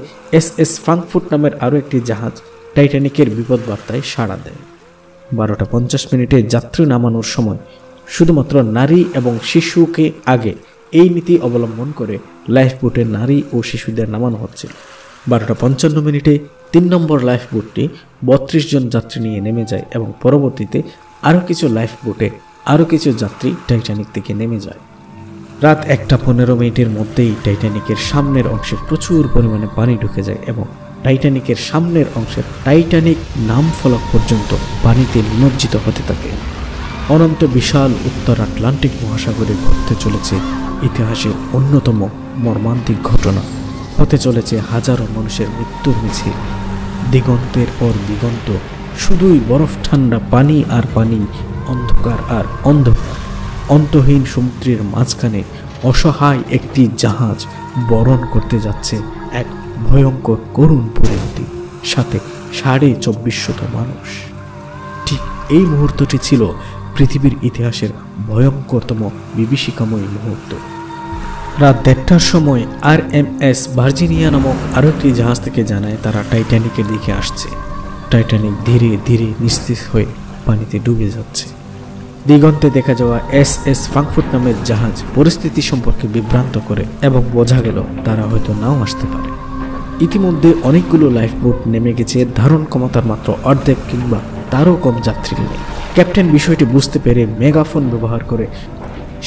SS ফ্রাঙ্কফুর্ট নামের আরও একটি জাহাজ টাইটানিকের বিপদ বার্তায় সাড়া দেয়। 12:50 যাত্রী নামানোর সময় শুধুমাত্র নারী এবং শিশুকে আগে এই নীতি অবলম্বন করে লাইফ বোটে নারী ও শিশুদের নামানো হচ্ছিল। 12:55 3 নম্বর লাইফ বোটটি 32 জন যাত্রী নিয়ে নেমে যায় এবং পরবর্তীতে আরও কিছু লাইফ বোটে আরও কিছু যাত্রী টাইটানিক থেকে নেমে যায়। রাত 1:15 মধ্যেই টাইটানিকের সামনের অংশে প্রচুর পরিমাণে পানি ঢুকে যায় এবং টাইটানিকের সামনের অংশের টাইটানিক নাম ফলক পর্যন্ত পানিতে নিমজ্জিত হতে থাকে। অনন্ত বিশাল উত্তর আটলান্টিক মহাসাগরে ঘটতে চলেছে ইতিহাসের অন্যতম মর্মান্তিক ঘটনা। হতে চলেছে হাজারো মানুষের মৃত্যুর মিছিল। দিগন্তের পর দিগন্ত শুধুই বরফ ঠান্ডা পানি আর পানি, অন্ধকার আর অন্ধকার। অন্তহীন সমুদ্রের মাঝখানে অসহায় একটি জাহাজ বরণ করতে যাচ্ছে এক ভয়ঙ্কর করুণ পরিণতি, সাথে 2450 মানুষ। ঠিক এই মুহূর্তটি ছিল পৃথিবীর ইতিহাসের ভয়ঙ্করতম বিভীষিকাময় মুহূর্ত। রাত 1টার সময় RMS ভার্জিনিয়া নামক আরও একটি জাহাজ থেকে জানায় তারা টাইটানিকের দিকে আসছে। টাইটানিক ধীরে ধীরে নিস্তেজ হয়ে পানিতে ডুবে যাচ্ছে। দিগন্তে দেখা যাওয়া SS ফ্রাঙ্কফুর্ট নামের জাহাজ পরিস্থিতি সম্পর্কে বিভ্রান্ত করে এবং বোঝা গেল তারা হয়তো নাও আসতে পারে। ইতিমধ্যে অনেকগুলো লাইফ বোট নেমে গেছে ধারণ ক্ষমতার মাত্র অর্ধেক কিংবা তারও কম যাত্রী নিয়ে। ক্যাপ্টেন বিষয়টি বুঝতে পেরে মেগাফোন ব্যবহার করে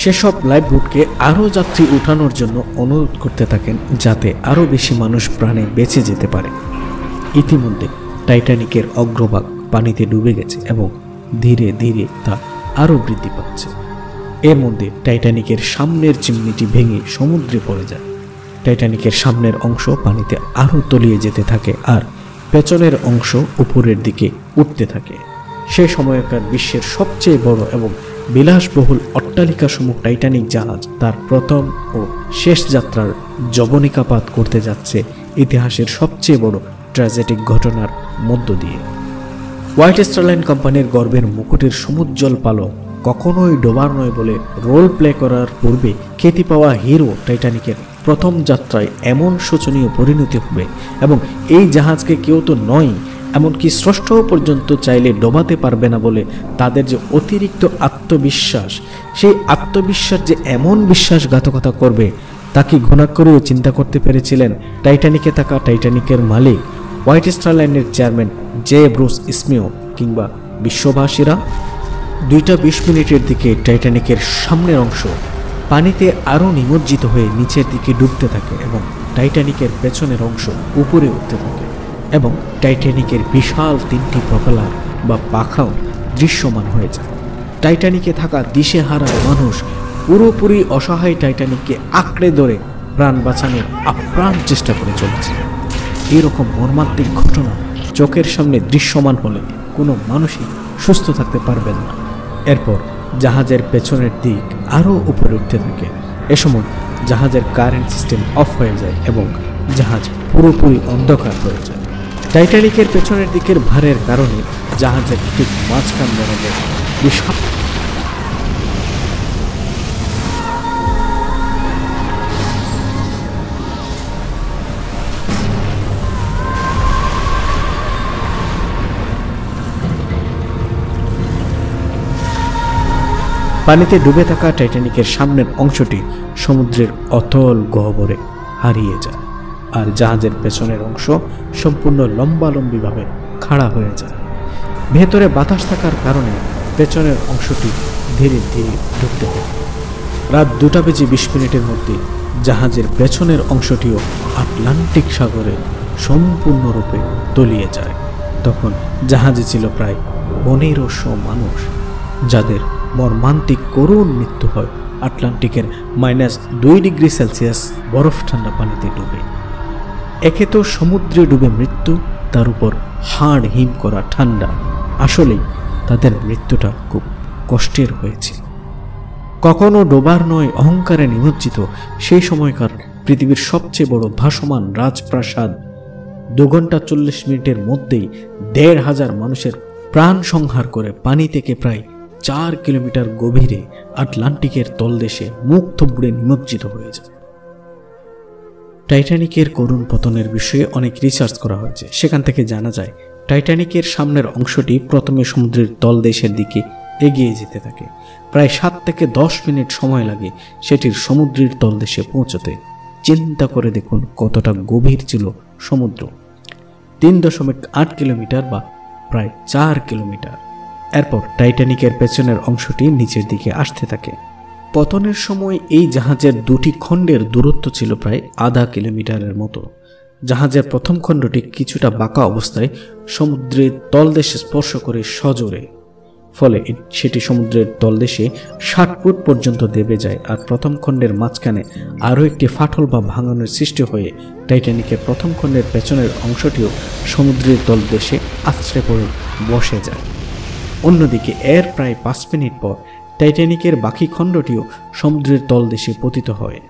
সেসব লাইফ বোটকে আরও যাত্রী উঠানোর জন্য অনুরোধ করতে থাকেন, যাতে আরও বেশি মানুষ প্রাণে বেঁচে যেতে পারে। ইতিমধ্যে টাইটানিকের অগ্রভাগ পানিতে ডুবে গেছে এবং ধীরে ধীরে তা আরও বৃদ্ধি পাচ্ছে। এর মধ্যে টাইটানিকের সামনের চিমনিটি ভেঙে সমুদ্রে পড়ে যায়। টাইটানিকের সামনের অংশ পানিতে আরও তলিয়ে যেতে থাকে আর পেছনের অংশ উপরের দিকে উঠতে থাকে। সে সময়কার বিশ্বের সবচেয়ে বড় এবং বিলাসবহুল অট্টালিকাসমূহ টাইটানিক জাহাজ তার প্রথম ও শেষ যাত্রার যবনিকাপাত করতে যাচ্ছে ইতিহাসের সবচেয়ে বড় ট্র্যাজেডিক ঘটনার মধ্য দিয়ে। হোয়াইট স্টার লাইন কোম্পানির গর্বের মুকুটের সমুজ্জ্বল পালক কখনোই ডোবার নয় বলে রোল প্লে করার পূর্বে খ্যাতি পাওয়া হিরো টাইটানিকের প্রথম যাত্রায় এমন শোচনীয় পরিণতি হবে এবং এই জাহাজকে কেউ তো নয়, এমনকি স্রষ্টাও পর্যন্ত চাইলে ডোবাতে পারবে না বলে তাদের যে অতিরিক্ত আত্মবিশ্বাস, সেই আত্মবিশ্বাস যে এমন বিশ্বাসঘাতকতা করবে তা কি ঘুণা করেও চিন্তা করতে পেরেছিলেন টাইটানিকে থাকা টাইটানিকের মালিক, হোয়াইট স্টার লাইনের চেয়ারম্যান জে ব্রুস ইসমিও কিংবা বিশ্ববাসীরা? 2:20 দিকে টাইটানিকের সামনের অংশ পানিতে আরও নিমজ্জিত হয়ে নিচের দিকে ডুবতে থাকে এবং টাইটানিকের পেছনের অংশ উপরে উঠতে থাকে এবং টাইটানিকের বিশাল 3টি প্রপেলার বা পাখাও দৃশ্যমান হয়ে যায়। টাইটানিকে থাকা দিশেহারা মানুষ পুরোপুরি অসহায় টাইটানিককে আঁকড়ে ধরে প্রাণ বাঁচানোর আপ্রাণ চেষ্টা করে চলেছে। এরকম মর্মান্তিক ঘটনা চোখের সামনে দৃশ্যমান হলে কোনো মানুষই সুস্থ থাকতে পারবেন না। এরপর জাহাজের পেছনের দিক আরও উপরে উঠতে থাকে। এ সময় জাহাজের কারেন্ট সিস্টেম অফ হয়ে যায় এবং জাহাজ পুরোপুরি অন্ধকার হয়ে যায়। টাইটানিকের পেছনের দিকের ভারের কারণে জাহাজের ঠিক মাঝখান বরাবর বিশাল পানিতে ডুবে থাকা টাইটানিকের সামনের অংশটি সমুদ্রের অতল গহ্বরে হারিয়ে যায় আর জাহাজের পেছনের অংশ সম্পূর্ণ লম্বালম্বিভাবে খাড়া হয়ে যায়। ভেতরে বাতাস থাকার কারণে পেছনের অংশটি ধীরে ধীরে ডুবতে থাকে। রাত 2:20 মধ্যে জাহাজের পেছনের অংশটিও আটলান্টিক সাগরে সম্পূর্ণরূপে তলিয়ে যায়। তখন জাহাজে ছিল প্রায় 1500 মানুষ, যাদের মর্মান্তিক করুণ মৃত্যু হয় আটলান্টিকের -2°C বরফ ঠান্ডা পানিতে ডুবে। একে তো সমুদ্রে ডুবে মৃত্যু, তার উপর হাড় হিম করা ঠান্ডা। আসলেই তাদের মৃত্যুটা খুব কষ্টের হয়েছিল। কখনো ডোবার নয় অহংকারে নিমজ্জিত সেই সময়কার পৃথিবীর সবচেয়ে বড় ভাসমান রাজপ্রাসাদ 2 ঘন্টা 40 মিনিটের মধ্যেই 1500 মানুষের প্রাণ সংহার করে পানি থেকে প্রায় 4 কিলোমিটার গভীরে আটলান্টিকের তলদেশে মুখ থুবড়ে নিমজ্জিত হয়ে যায়। টাইটানিকের করুণ পতনের বিষয়ে অনেক রিসার্চ করা হয়েছে। সেখান থেকে জানা যায় টাইটানিকের সামনের অংশটি প্রথমে সমুদ্রের তলদেশের দিকে এগিয়ে যেতে থাকে। প্রায় 7 থেকে 10 মিনিট সময় লাগে সেটির সমুদ্রের তলদেশে পৌঁছতে। চিন্তা করে দেখুন কতটা গভীর ছিল সমুদ্র। 3.8 কিলোমিটার বা প্রায় 4 কিলোমিটার। এরপর টাইটানিকের পেছনের অংশটি নিচের দিকে আসতে থাকে। পতনের সময় এই জাহাজের 2টি খণ্ডের দূরত্ব ছিল প্রায় আধা কিলোমিটারের মতো। জাহাজের প্রথম খণ্ডটি কিছুটা বাঁকা অবস্থায় সমুদ্রের তলদেশে স্পর্শ করে সজোরে, ফলে সেটি সমুদ্রের তলদেশে 60 ফুট পর্যন্ত দেবে যায়। আর প্রথম খণ্ডের মাঝখানে আরও একটি ফাটল বা ভাঙনের সৃষ্টি হয়ে টাইটানিকের প্রথম খণ্ডের পেছনের অংশটিও সমুদ্রের তলদেশে আছড়ে পড়ে বসে যায়। অন্যদিকে এর প্রায় 5 মিনিট পর টাইটানিকের বাকি খণ্ডটিও সমুদ্রের তলদেশে পতিত হয়।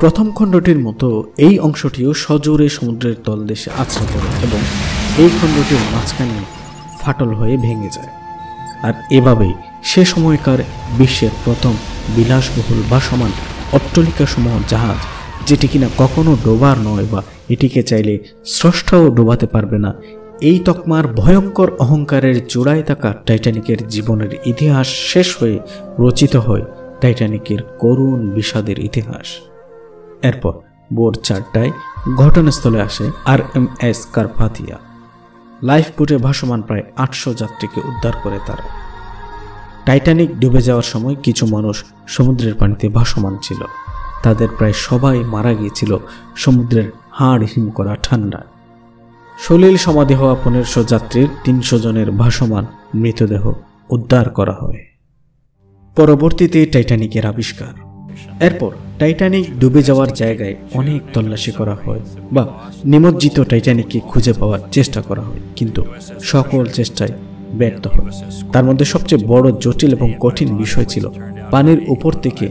প্রথম খণ্ডটির মতো এই অংশটিও সজোরে সমুদ্রের তলদেশে আছড়ে পড়ে এবং এই খণ্ডটির মাঝখানে ফাটল হয়ে ভেঙে যায়। আর এভাবেই সে সময়কার বিশ্বের প্রথম বিলাসবহুল ভাসমান অট্টালিকাসমূহ জাহাজ, যেটি কিনা কখনো ডোবার নয় বা এটিকে চাইলে স্রষ্টাও ডোবাতে পারবে না, এই তকমার ভয়ঙ্কর অহংকারের চূড়ায় থাকা টাইটানিকের জীবনের ইতিহাস শেষ হয়ে রচিত হয় টাইটানিকের করুণ বিষাদের ইতিহাস। এরপর ভোর 4টায় ঘটনাস্থলে আসে RMS কার্পাথিয়া। লাইফ বোটে ভাসমান প্রায় 800 যাত্রীকে উদ্ধার করে তারা। টাইটানিক ডুবে যাওয়ার সময় কিছু মানুষ সমুদ্রের পানিতে ভাসমান ছিল। তাদের প্রায় সবাই মারা গিয়েছিল সমুদ্রের হাড় হিম করা ঠান্ডায়। সলিল সমাধি হওয়া 1500 যাত্রীর 300 জনের ভাসমান মৃতদেহ উদ্ধার করা হয়। পরবর্তীতে টাইটানিকের আবিষ্কার। এরপর টাইটানিক ডুবে যাওয়ার জায়গায় অনেক তল্লাশি করা হয় বা নিমজ্জিত টাইটানিককে খুঁজে পাওয়ার চেষ্টা করা হয়, কিন্তু সকল চেষ্টায় ব্যর্থ হয়। তার মধ্যে সবচেয়ে বড়, জটিল এবং কঠিন বিষয় ছিল পানির উপর থেকে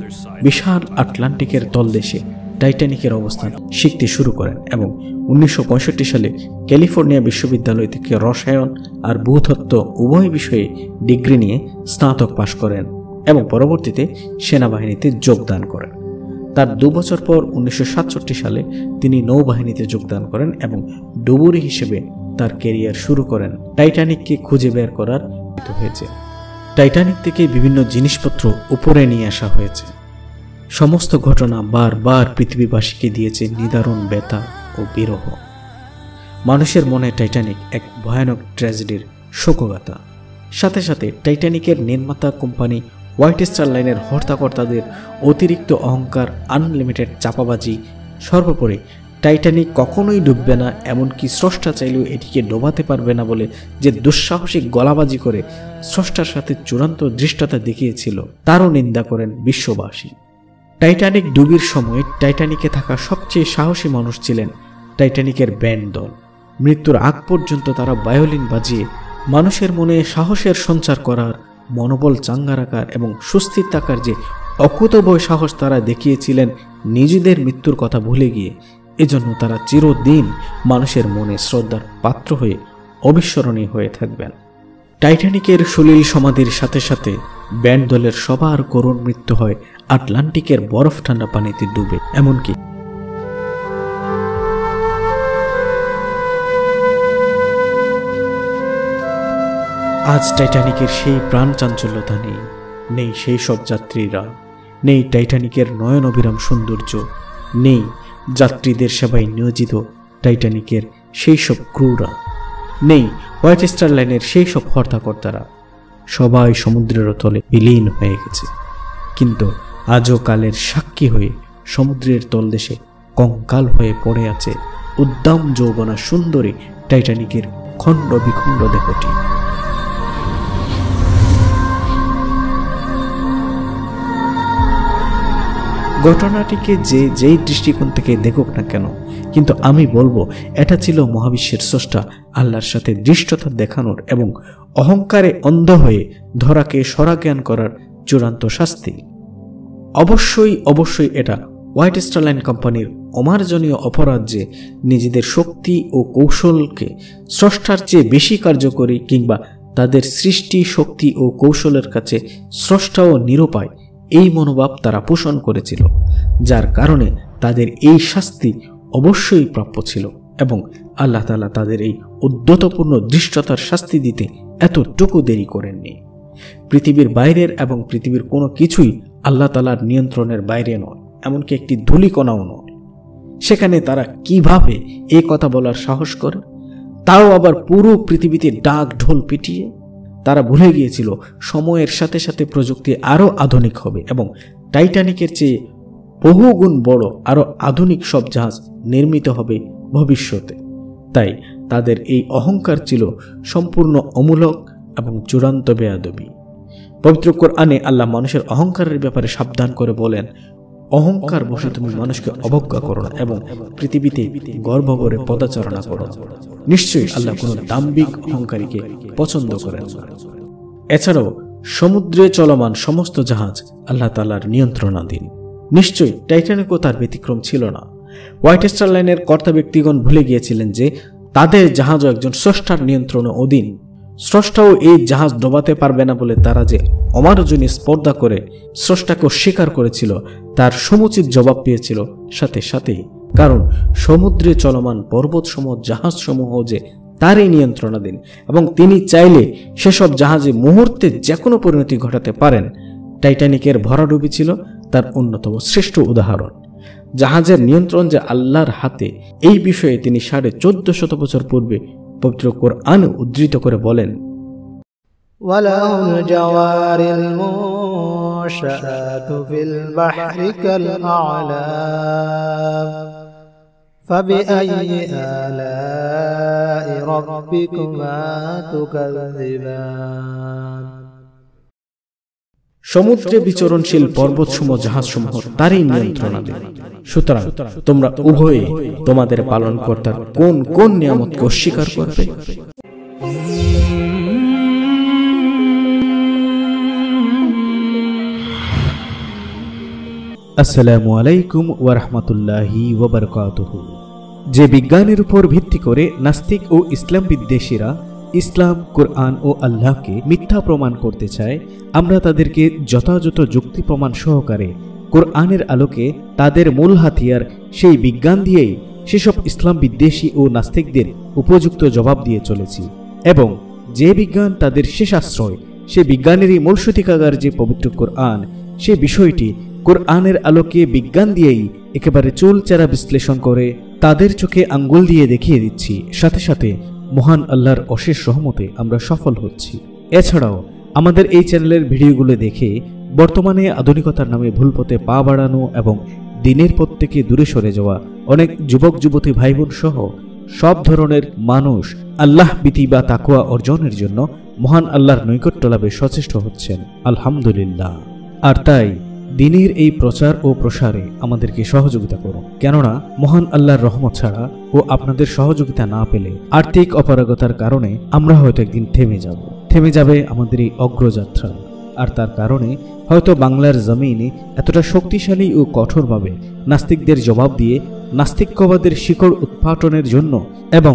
বিশাল আটলান্টিকের তলদেশে টাইটানিকের অবস্থান শিখতে শুরু করেন এবং 1965 সালে ক্যালিফোর্নিয়া বিশ্ববিদ্যালয় থেকে রসায়ন আর ভূতত্ত্ব উভয় বিষয়ে ডিগ্রি নিয়ে স্নাতক পাশ করেন এবং পরবর্তীতে সেনাবাহিনীতে যোগদান করেন। তার 2 বছর পর 1967 সালে তিনি নৌবাহিনীতে যোগদান করেন এবং ডুবুরি হিসেবে তার ক্যারিয়ার শুরু করেন। টাইটানিককে খুঁজে বের করার হয়েছে। টাইটানিক থেকে বিভিন্ন জিনিসপত্র উপরে নিয়ে আসা হয়েছে। সমস্ত ঘটনা বারবার পৃথিবীবাসীকে দিয়েছে নিদারুণ ব্যথা ও বিরহ। মানুষের মনে টাইটানিক এক ভয়ানক ট্র্যাজেডির শোকগাথা। সাথে সাথে টাইটানিকের নির্মাতা কোম্পানি হোয়াইট স্টার লাইনের হর্তাকর্তাদের অতিরিক্ত অহংকার, আনলিমিটেড চাপাবাজি, সর্বোপরি টাইটানিক কখনোই ডুববে না, এমনকি স্রষ্টা চাইলেও এটিকে ডোবাতে পারবে না বলে যে দুঃসাহসিক গলাবাজি করে স্রষ্টার সাথে চূড়ান্ত দৃষ্টতা দেখিয়েছিল, তারও নিন্দা করেন বিশ্ববাসী। টাইটানিক ডুবির সময় টাইটানিকে থাকা সবচেয়ে সাহসী মানুষ ছিলেন টাইটানিকের ব্যান্ড দল। মৃত্যুর আগ পর্যন্ত তারা ভায়োলিন বাজিয়ে মানুষের মনে সাহসের সঞ্চার করার, মনোবল চাঙ্গা রাখার এবং সুস্থির থাকার যে অকুতোভয় সাহস তারা দেখিয়েছিলেন নিজেদের মৃত্যুর কথা ভুলে গিয়ে, এজন্য তারা চিরদিন মানুষের মনে শ্রদ্ধার পাত্র হয়ে অবিস্মরণীয় হয়ে থাকবেন। টাইটানিকের সলিল সমাধির সাথে সাথে ব্যান্ড দলের সবার করুণ মৃত্যু হয় আটলান্টিকের বরফ ঠান্ডা পানিতে ডুবে। এমনকি আজ টাইটানিকের সেই প্রাণ চাঞ্চল্যতা নেই, নেই সেই সব যাত্রীরা, নেই টাইটানিকের নয়ন অবিরাম সৌন্দর্য, নেই যাত্রীদের সেবায় নিয়োজিত টাইটানিকের সেই সব ক্রুরা, নেই হোয়াইট স্টার লাইনের সেই সব হর্তাকর্তারা। সবাই সমুদ্রের তলে বিলীন হয়ে গেছে। কিন্তু আজও কালের সাক্ষী হয়ে সমুদ্রের তলদেশে কঙ্কাল হয়ে পড়ে আছে উদ্দাম যৌবনা সুন্দরী টাইটানিকের খণ্ড বিখণ্ড দেহটি। ঘটনাটিকে যেই দৃষ্টিকোণ থেকে দেখুক না কেন, কিন্তু আমি বলবো এটা ছিল মহাবিশ্বের স্রষ্টা আল্লাহর সাথে দৃষ্টতা দেখানোর এবং অহংকারে অন্ধ হয়ে ধরাকে সরাজ্ঞান করার চূড়ান্ত শাস্তি। অবশ্যই এটা হোয়াইট স্টার লাইন কোম্পানির অমার্জনীয় অপরাধ যে নিজেদের শক্তি ও কৌশলকে স্রষ্টার চেয়ে বেশি কার্যকরী কিংবা তাদের সৃষ্টি শক্তি ও কৌশলের কাছে স্রষ্টাও নিরুপায়, এই মনোভাব তারা পোষণ করেছিল, যার কারণে তাদের এই শাস্তি অবশ্যই প্রাপ্য ছিল এবং আল্লাহ তাআলা তাদের এই উদ্ধতপূর্ণ দৃষ্টতার শাস্তি দিতে এতটুকু দেরি করেননি। পৃথিবীর বাইরের এবং পৃথিবীর কোনো কিছুই আল্লাহ তাআলার নিয়ন্ত্রণের বাইরে নয়, এমনকি একটি ধূলিকণাও নয়। সেখানে তারা কিভাবে এই কথা বলার সাহস করে, তাও আবার পুরো পৃথিবীতে ডাক ঢোল পিটিয়ে? তারা ভুলে গিয়েছিল সময়ের সাথে সাথে প্রযুক্তি আরও আধুনিক হবে এবং টাইটানিকের চেয়ে বহুগুণ বড় আরও আধুনিক সব জাহাজ নির্মিত হবে ভবিষ্যতে। তাই তাদের এই অহংকার ছিল সম্পূর্ণ অমূলক এবং চূড়ান্ত বেয়াদবি। পবিত্র কোরআনে আল্লাহ মানুষের অহংকারের ব্যাপারে সাবধান করে বলেন, অহংকার বশে তুমি মানুষকে অবজ্ঞা করো না এবং পৃথিবীতে গর্ব করে পদাচারণা করো। নিশ্চয়ই আল্লাহ কোনো দাম্ভিক অহংকারীকে পছন্দ করেন না। এছাড়াও সমুদ্রে চলমান সমস্ত জাহাজ আল্লাহ তাআলার নিয়ন্ত্রণাধীন। নিশ্চয়ই টাইটানিকও তার ব্যতিক্রম ছিল না। হোয়াইট স্টার লাইনের কর্তা ব্যক্তিগণ ভুলে গিয়েছিলেন যে তাদের জাহাজও একজন স্রষ্টার নিয়ন্ত্রণে অধীন। স্রষ্টাও এই জাহাজ ডোবাতে পারবে না বলে তারা যে অমার্জনীয় স্পর্ধা করে স্রষ্টাকে অস্বীকার করেছিল তার সমুচিত জবাব পেয়েছিল সাথে সাথেই। কারণ সমুদ্রে চলমান পর্বতসমূহ জাহাজসমূহ যে তারই নিয়ন্ত্রণাধীন এবং তিনি চাইলে সেসব জাহাজে মুহূর্তে যে কোনো পরিণতি ঘটাতে পারেন। টাইটানিকের ভরাডুবি ছিল তার অন্যতম শ্রেষ্ঠ উদাহরণ। জাহাজের নিয়ন্ত্রণ যে আল্লাহর হাতে, এই বিষয়ে তিনি 1450 বছর পূর্বে পবিত্র কোরআনে উদ্ধৃত করে বলেন, ওয়ালাহুল জাওয়ারিল মুনশাআতু ফিল বাহরি কাল আ'লাম ফাবিআইয়ি আলাই রাব্বিকুমা তুকাযযিবান। সমুদ্রে বিচরণশীল পর্বতসমূহ জাহাজসমূহ তারই নিয়ন্ত্রণাধীন। সুতরাং তোমরা উভয়ে তোমাদের পালনকর্তার কোন কোন নিয়ামতকে অস্বীকার করবে? আসসালামু আলাইকুম ওয়া রাহমাতুল্লাহি ওয়া বারাকাতুহু। যে বিজ্ঞানের উপর ভিত্তি করে নাস্তিক ও ইসলাম বিদ্বেষীরা ইসলাম, কোরআন ও আল্লাহকে মিথ্যা প্রমাণ করতে চায়, আমরা তাদেরকে যথাযথ যুক্তি প্রমাণ সহকারে কোরআনের আলোকে তাদের মূল হাতিয়ার সেই বিজ্ঞান দিয়েই সেসব ইসলাম বিদ্বেষী ও নাস্তিকদের উপযুক্ত জবাব দিয়ে চলেছি। এবং যে বিজ্ঞান তাদের শেষ আশ্রয়, সে বিজ্ঞানেরই মূল সূতিকাগার যে পবিত্র কোরআন, সে বিষয়টি কোরআনের আলোকে বিজ্ঞান দিয়েই একেবারে চুলচেরা বিশ্লেষণ করে তাদের চোখে আঙ্গুল দিয়ে দেখিয়ে দিচ্ছি। সাথে সাথে মহান আল্লাহর অশেষ রহমতে আমরা সফল হচ্ছি। এছাড়াও আমাদের এই চ্যানেলের ভিডিওগুলো দেখে বর্তমানে আধুনিকতার নামে ভুল পথে পা বাড়ানো এবং দিনের পথ থেকে দূরে সরে যাওয়া অনেক যুবক যুবতী ভাই বোন সহ সব ধরনের মানুষ আল্লাহ ভীতি বা তাকওয়া অর্জনের জন্য মহান আল্লাহর নৈকট্য লাভে সচেষ্ট হচ্ছেন, আলহামদুলিল্লাহ। আর তাই দিনের এই প্রচার ও প্রসারে আমাদেরকে সহযোগিতা করুন, কেননা মহান আল্লাহর রহমত ছাড়া ও আপনাদের সহযোগিতা না পেলে আর্থিক অপারগতার কারণে আমরা হয়তো একদিন থেমে যাবে আমাদের এই অগ্রযাত্রা। আর তার কারণে হয়তো বাংলার জমিনে এতটা শক্তিশালী ও কঠোরভাবে নাস্তিকদের জবাব দিয়ে নাস্তিক্যবাদের শিকড় উৎপাটনের জন্য এবং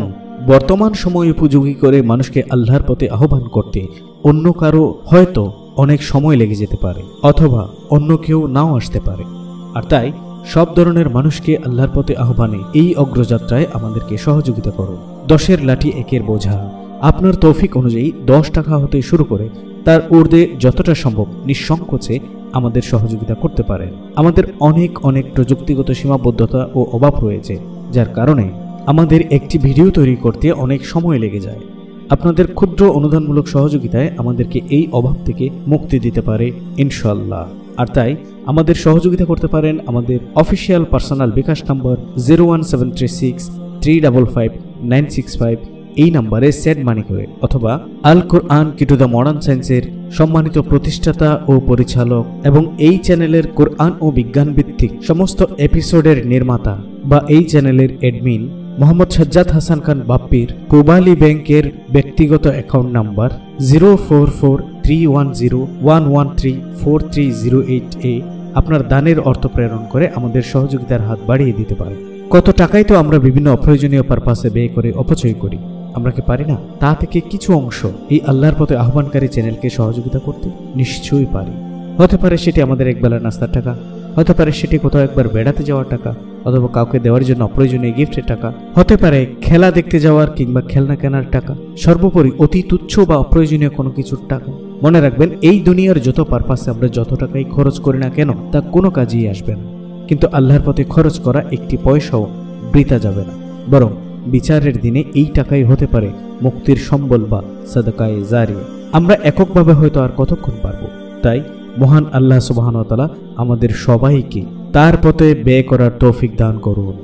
বর্তমান সময় উপযোগী করে মানুষকে আল্লাহর পথে আহ্বান করতে অন্য কারো হয়তো অনেক সময় লেগে যেতে পারে, অথবা অন্য কেউ নাও আসতে পারে। আর তাই সব ধরনের মানুষকে আল্লাহর পথে আহ্বানে এই অগ্রযাত্রায় আমাদেরকে সহযোগিতা করুন। 10-এর লাঠি 1-এর বোঝা, আপনার তৌফিক অনুযায়ী 10 টাকা হতে শুরু করে তার ঊর্ধ্বে যতটা সম্ভব নিঃসংকোচে আমাদের সহযোগিতা করতে পারেন। আমাদের অনেক প্রযুক্তিগত সীমাবদ্ধতা ও অভাব রয়েছে, যার কারণে আমাদের একটি ভিডিও তৈরি করতে অনেক সময় লেগে যায়। আপনাদের ক্ষুদ্র অনুদানমূলক সহযোগিতায় আমাদেরকে এই অভাব থেকে মুক্তি দিতে পারে ইনশাআল্লাহ। আর তাই আমাদের সহযোগিতা করতে পারেন আমাদের অফিসিয়াল পার্সোনাল বিকাশ নম্বর 01736355965 এই নম্বরে সেন্ড মানি করে, অথবা আল কোরআন কি টু দ্য মডার্ন সায়েন্সের সম্মানিত প্রতিষ্ঠাতা ও পরিচালক এবং এই চ্যানেলের কোরআন ও বিজ্ঞান ভিত্তিক সমস্ত এপিসোডের নির্মাতা বা এই চ্যানেলের অ্যাডমিন মোহাম্মদ সাজ্জাদ হাসান খান বাপ্পির পূবালী ব্যাংকের ব্যক্তিগত অ্যাকাউন্ট নাম্বার 0443101134308 আপনার দানের অর্থ প্রেরণ করে আমাদের সহযোগিতার হাত বাড়িয়ে দিতে পারে। কত টাকাই তো আমরা বিভিন্ন অপ্রয়োজনীয় পারপাসে ব্যয় করে অপচয় করি, আমরা কি পারি না তা থেকে কিছু অংশ এই আল্লাহর পথে আহ্বানকারী চ্যানেলকে সহযোগিতা করতে? নিশ্চয়ই পারি। হতে পারে সেটি আমাদের একবেলা নাস্তার টাকা, হতে পারে সেটি কোথাও একবার বেড়াতে যাওয়ার টাকা, অথবা কাউকে দেওয়ার জন্য অপ্রয়োজনীয় গিফটের টাকা, হতে পারে খেলা দেখতে যাওয়ার কিংবা খেলনা কেনার টাকা, সর্বোপরি অতি তুচ্ছ বা অপ্রয়োজনীয় কোনো কিছুর টাকা। মনে রাখবেন, এই দুনিয়ার যত পারপাসে আমরা যত টাকাই খরচ করি না কেন তা কোনো কাজেই আসবে না, কিন্তু আল্লাহর পথে খরচ করা একটি পয়সাও বৃথা যাবে না, বরং বিচারের দিনে এই টাকাই হতে পারে মুক্তির সম্বল বা সাদাকায়ে জারিয়া। আমরা এককভাবে হয়তো আর কতক্ষণ পারবো। তাই মহান আল্লাহ সুবহানাহু ওয়া তাআলা আমাদের সবাইকে তার পথে ব্যয় করার তৌফিক দান করুন।